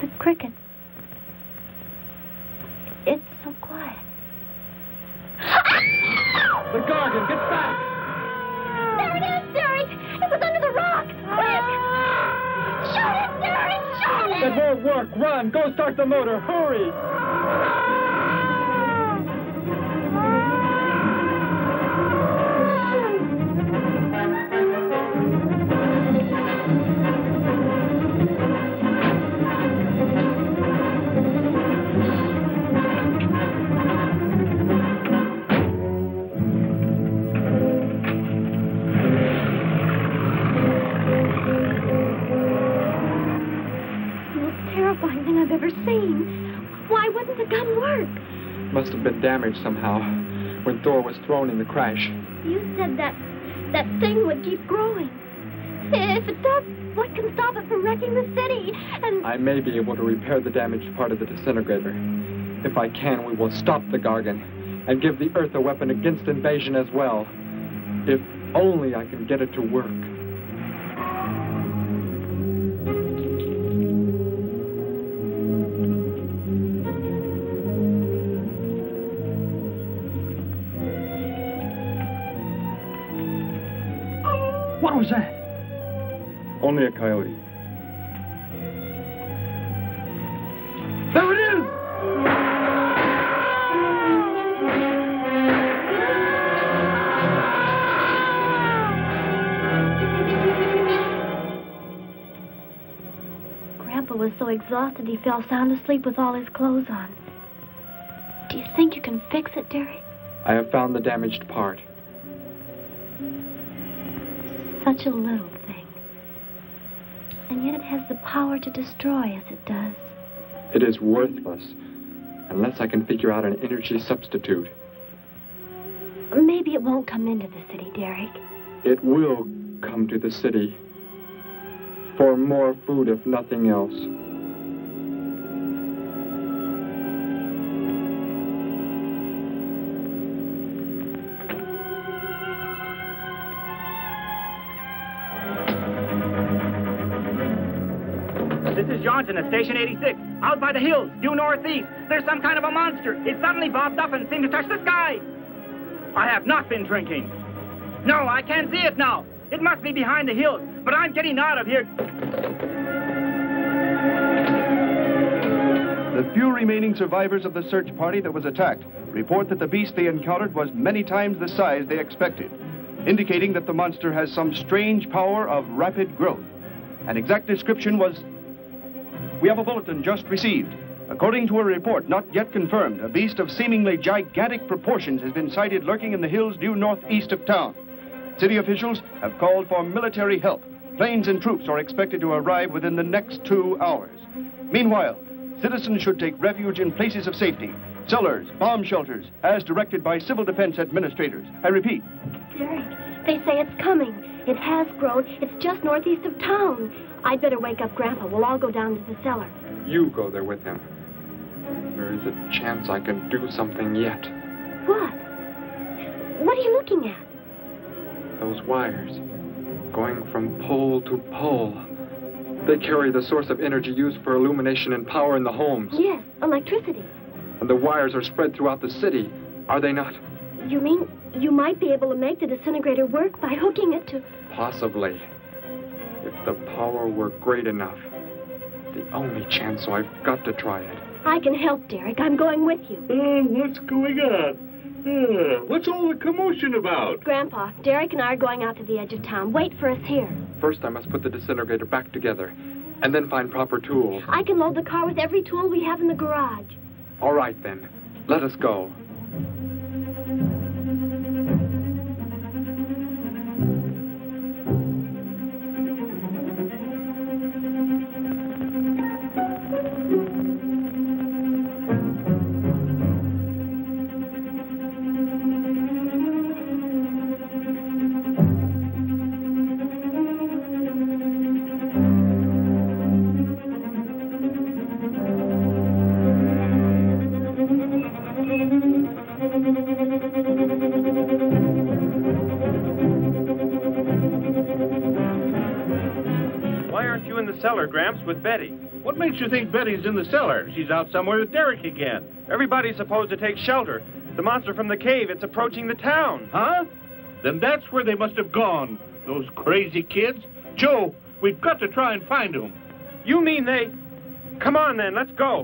The cricket. It's so quiet. The Gargan, get back! There it is, Derek! It was under the rock! Quick! Shoot it, Derek! Shoot it! That won't work. Run! Go start the motor. Hurry! I've ever seen. Why wouldn't the gun work? Must have been damaged somehow when Thor was thrown in the crash. You said that thing would keep growing. If it does, What can stop it from wrecking the city? And I may be able to repair the damaged part of the disintegrator. If I can, we will stop the Gargan and give the Earth a weapon against invasion as well. If only I can get it to work. What was that? Only a coyote. There it is! Grandpa was so exhausted he fell sound asleep with all his clothes on. Do you think you can fix it, Derek? I have found the damaged part. Such a little thing. And yet it has the power to destroy as it does. It is worthless unless I can figure out an energy substitute. Maybe it won't come into the city, Derek. It will come to the city. For more food, if nothing else. This is Johnson at Station 86. Out by the hills, due northeast. There's some kind of a monster. It suddenly bobbed up and seemed to touch the sky. I have not been drinking. No, I can't see it now. It must be behind the hills, but I'm getting out of here. The few remaining survivors of the search party that was attacked report that the beast they encountered was many times the size they expected, indicating that the monster has some strange power of rapid growth. An exact description was... We have a bulletin just received. According to a report not yet confirmed, a beast of seemingly gigantic proportions has been sighted lurking in the hills due northeast of town. City officials have called for military help. Planes and troops are expected to arrive within the next 2 hours. Meanwhile, citizens should take refuge in places of safety, cellars, bomb shelters, as directed by civil defense administrators. I repeat. Derek, they say it's coming. It has grown. It's just northeast of town. I'd better wake up Grandpa. We'll all go down to the cellar. You go there with him. There is a chance I can do something yet. What? What are you looking at? Those wires, going from pole to pole. They carry the source of energy used for illumination and power in the homes. Yes, electricity. And the wires are spread throughout the city, are they not? You mean you might be able to make the disintegrator work by hooking it to... Possibly. If the power were great enough. The only chance, so I've got to try it. I can help, Derek. I'm going with you. What's going on? What's all the commotion about? Grandpa, Derek and I are going out to the edge of town. Wait for us here. First, I must put the disintegrator back together, and then find proper tools. I can load the car with every tool we have in the garage. All right, then. Let us go. Cellar, Gramps, with Betty. What makes you think Betty's in the cellar? She's out somewhere with Derek again. Everybody's supposed to take shelter. The monster from the cave, it's approaching the town. Huh? Then that's where they must have gone. Those crazy kids. Joe, we've got to try and find them. You mean they... Come on, then, let's go.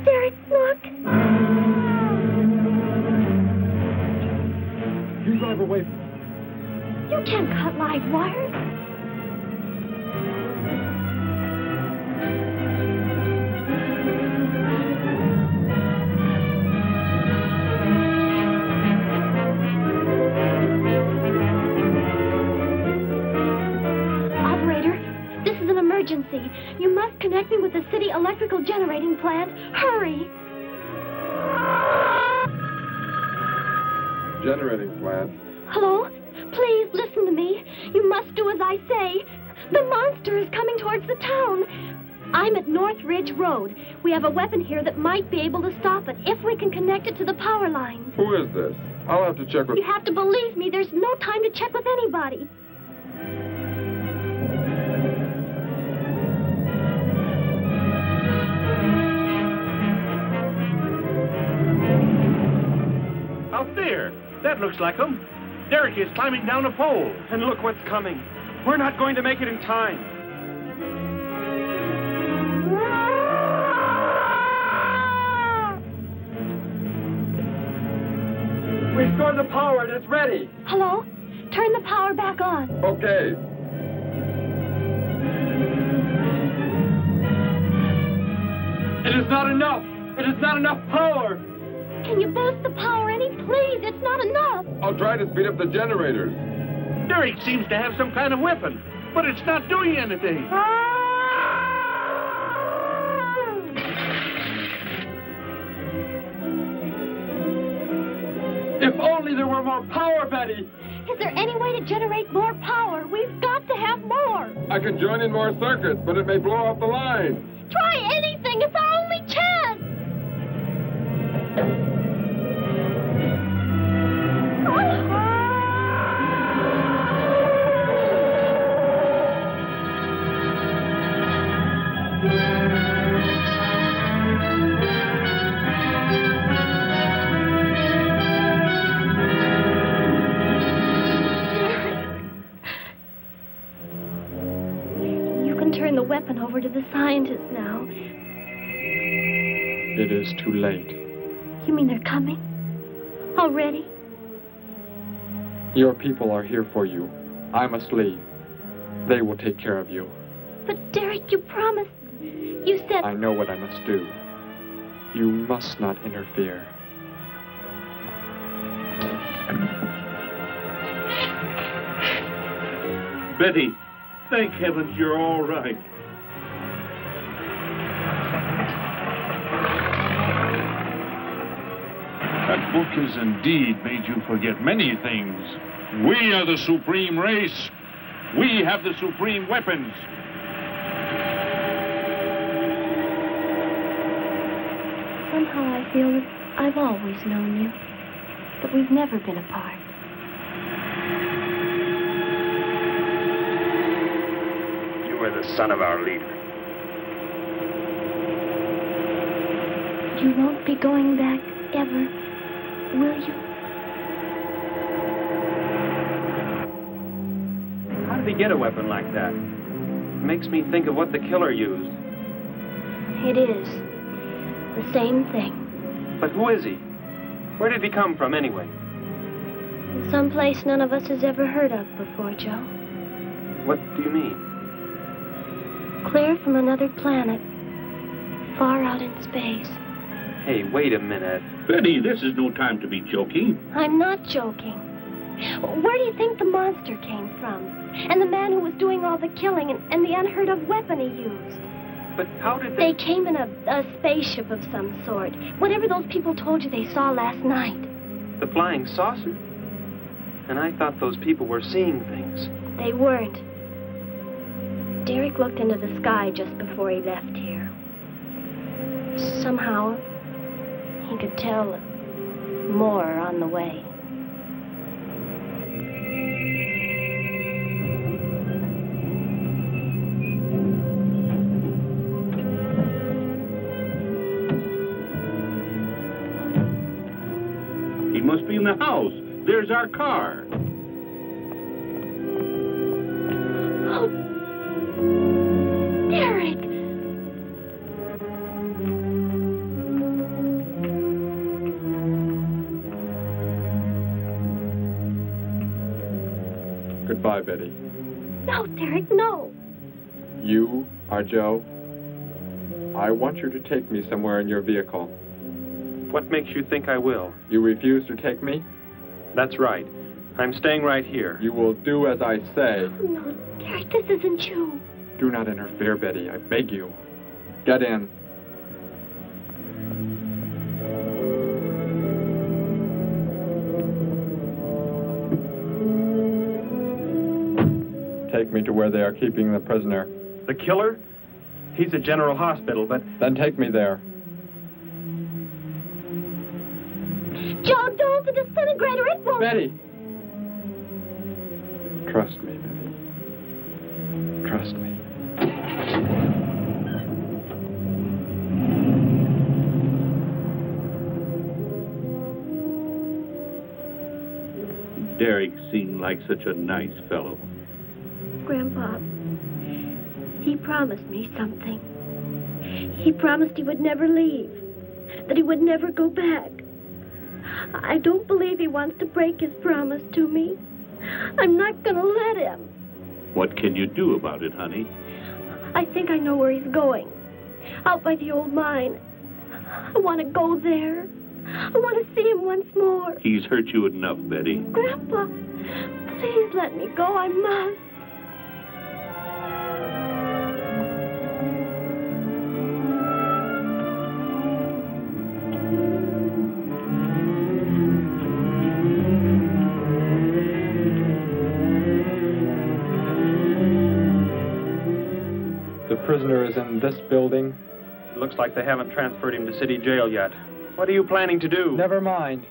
Derek, look. You drive away from me. You can't cut live wires. Operator, this is an emergency. You must connect me with the city electrical generating plant. Hurry! generating plant. Hello? Please listen to me. You must do as I say. The monster is coming towards the town. I'm at North Ridge Road. We have a weapon here that might be able to stop it if we can connect it to the power lines. Who is this? I'll have to check with... You have to believe me. There's no time to check with anybody. Out there. That looks like him. Derek is climbing down a pole. And look what's coming. We're not going to make it in time. Restore the power. It is ready. Hello? Turn the power back on. Okay. It is not enough. It is not enough power. Can you boost the power any, please? It's not enough. I'll try to speed up the generators. Derek seems to have some kind of weapon, but it's not doing anything. If only there were more power, Betty. Is there any way to generate more power? We've got to have more. I can join in more circuits, but it may blow off the line. Try anything. It's our only chance. Turn the weapon over to the scientists now. It is too late. You mean they're coming? Already? Your people are here for you. I must leave. They will take care of you. But Derek, you promised. You said... I know what I must do. You must not interfere. Betty, thank heavens you're all right. That book has indeed made you forget many things. We are the supreme race. We have the supreme weapons. Somehow I feel that I've always known you, but we've never been apart. You are the son of our leader. You won't be going back ever, will you? How did he get a weapon like that? It makes me think of what the killer used. It is. The same thing. But who is he? Where did he come from, anyway? Someplace none of us has ever heard of before, Joe. What do you mean? Clear from another planet. Far out in space. Hey, wait a minute. Betty, this is no time to be joking. I'm not joking. Where do you think the monster came from? And the man who was doing all the killing and the unheard of weapon he used? But how did they... They came in a spaceship of some sort. Whatever those people told you they saw last night. The flying saucer? And I thought those people were seeing things. They weren't. Derek looked into the sky just before he left here. Somehow, he could tell more on the way. He must be in the house. There's our car. Oh, Derek! Goodbye, Betty. No, Derek, no. You are Joe. I want you to take me somewhere in your vehicle. What makes you think I will? You refuse to take me? That's right. I'm staying right here. You will do as I say. Oh, no, Derek, this isn't you. Do not interfere, Betty. I beg you. Get in. take me to where they are keeping the prisoner. The killer? He's at General Hospital, but... Then take me there. Joe, don't! The disintegrator, it won't... Betty! Trust me, Betty. Trust me. Derek seemed like such a nice fellow. Grandpa, he promised me something. He promised he would never leave, that he would never go back. I don't believe he wants to break his promise to me. I'm not gonna let him. What can you do about it, honey? I think I know where he's going. Out by the old mine. I want to go there. I want to see him once more. He's hurt you enough, Betty. Grandpa, please let me go. I must. The prisoner is in this building. It looks like they haven't transferred him to city jail yet. What are you planning to do? Never mind.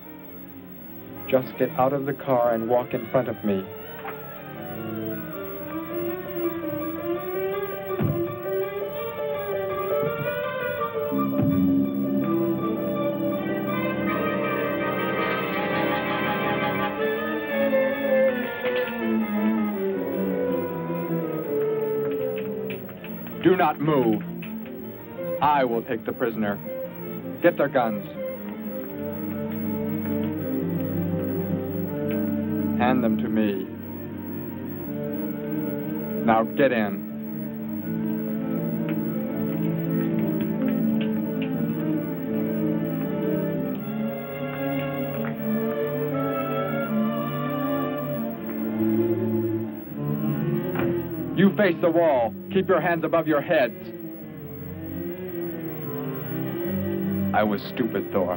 Just get out of the car and walk in front of me. Do not move. I will take the prisoner. Get their guns. Hand them to me. Now get in. You face the wall. Keep your hands above your heads. I was stupid, Thor.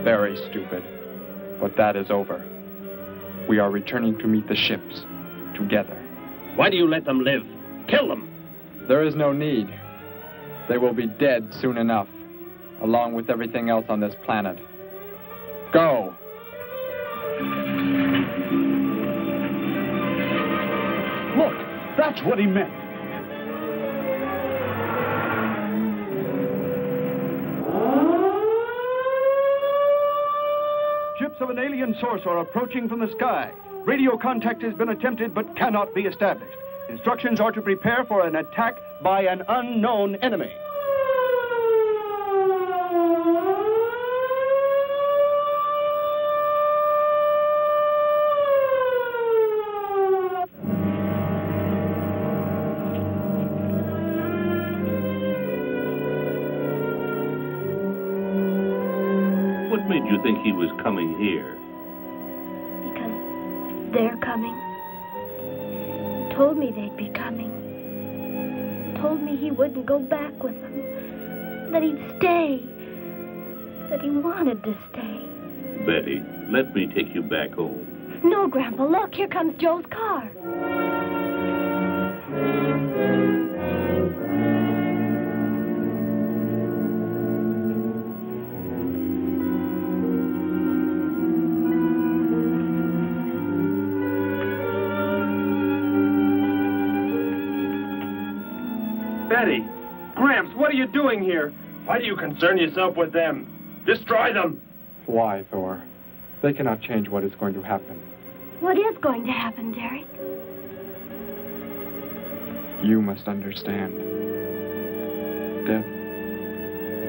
Very stupid. But that is over. We are returning to meet the ships. Together. Why do you let them live? Kill them! There is no need. They will be dead soon enough, along with everything else on this planet. Go! Look, that's what he meant. Ships of an alien source are approaching from the sky. Radio contact has been attempted but cannot be established. Instructions are to prepare for an attack by an unknown enemy. What made you think he was coming here? Because they're coming. Told me they'd be coming. Told me he wouldn't go back with them. That he'd stay. That he wanted to stay. Betty, let me take you back home. No, Grandpa, look, here comes Joe's car. Betty! Gramps, what are you doing here? Why do you concern yourself with them? Destroy them! Why, Thor? They cannot change what is going to happen. What is going to happen, Derek? You must understand. Death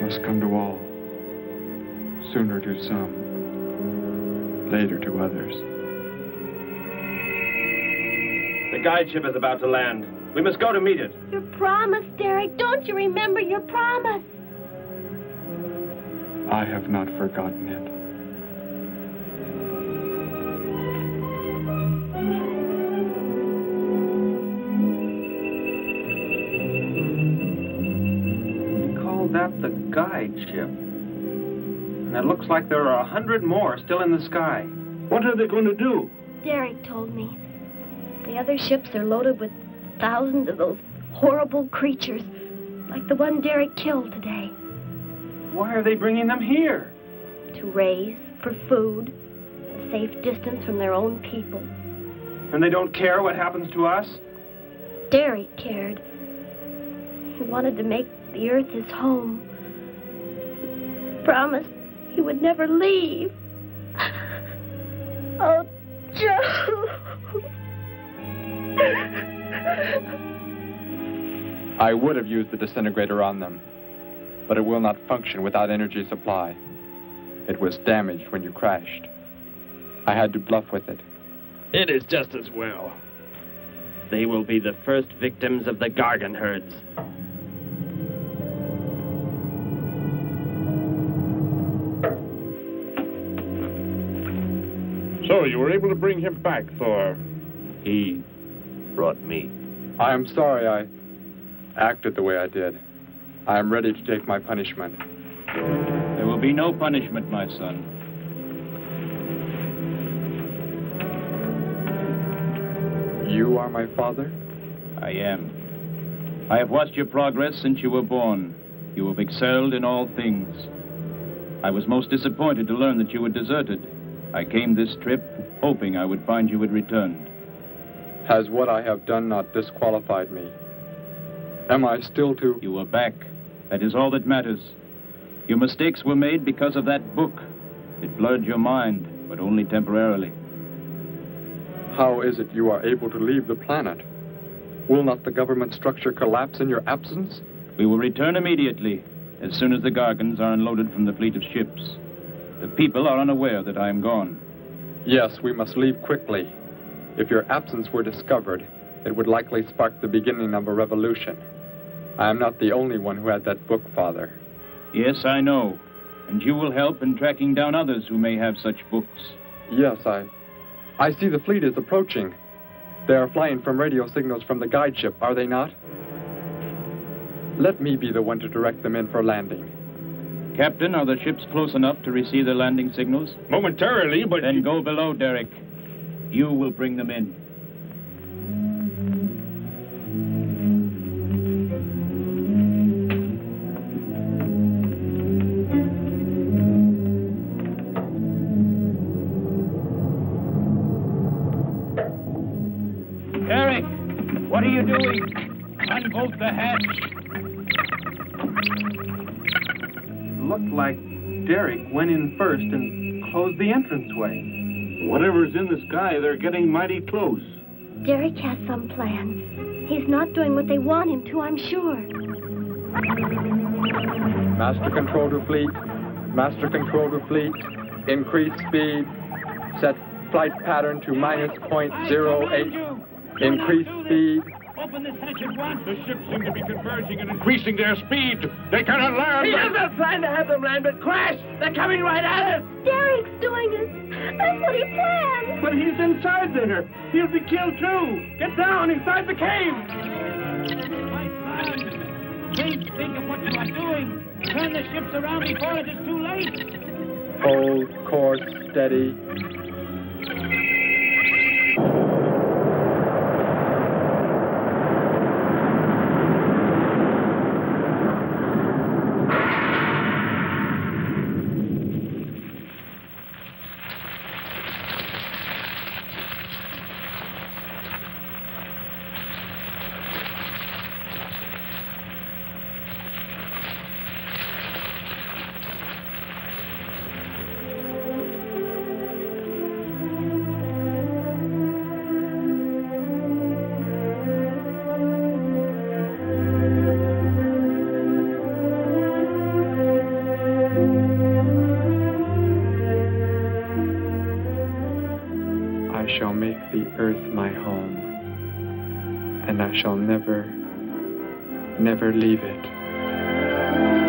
must come to all. Sooner to some, later to others. The guide ship is about to land. We must go to meet it. Your promise, Derek. Don't you remember your promise? I have not forgotten it. They call that the guide ship. And it looks like there are 100 more still in the sky. What are they going to do? Derek told me. The other ships are loaded with thousands of those horrible creatures, like the one Derek killed today. Why are they bringing them here? To raise, for food, a safe distance from their own people. And they don't care what happens to us? Derek cared. He wanted to make the earth his home. He promised he would never leave. Oh, Joe. I would have used the disintegrator on them, but it will not function without energy supply. It was damaged when you crashed. I had to bluff with it. It is just as well. They will be the first victims of the Gargan herds. So, you were able to bring him back, Thor? He brought me. I am sorry I acted the way I did. I am ready to take my punishment. There will be no punishment, my son. You are my father? I am. I have watched your progress since you were born. You have excelled in all things. I was most disappointed to learn that you had deserted. I came this trip hoping I would find you had returned. Has what I have done not disqualified me? Am I still to... You are back. That is all that matters. Your mistakes were made because of that book. It blurred your mind, but only temporarily. How is it you are able to leave the planet? Will not the government structure collapse in your absence? We will return immediately, as soon as the Gargans are unloaded from the fleet of ships. The people are unaware that I am gone. Yes, we must leave quickly. If your absence were discovered, it would likely spark the beginning of a revolution. I am not the only one who had that book, Father. Yes, I know. And you will help in tracking down others who may have such books. Yes, I see the fleet is approaching. They are flying from radio signals from the guide ship, are they not? Let me be the one to direct them in for landing. Captain, are the ships close enough to receive their landing signals? Momentarily, but... Then go below, Derek. You will bring them in. Derek, what are you doing? Unbolt the hatch. Looked like Derek went in first and closed the entranceway. Whatever's in the sky, they're getting mighty close. Derek has some plan. He's not doing what they want him to, I'm sure. Master control to fleet. Master control to fleet. Increase speed. Set flight pattern to -.08. Increase speed. Open this hatch at once. The ships seem to be converging and increasing their speed. They cannot land. He doesn't plan to have them land, but crash. They're coming right at us. Derek's doing it. That's what he planned. But he's inside there. He'll be killed too. Get down inside the cave. My son, please think of what you are doing. Turn the ships around before it is too late. Hold course steady. I shall make the earth my home, and I shall never, never leave it.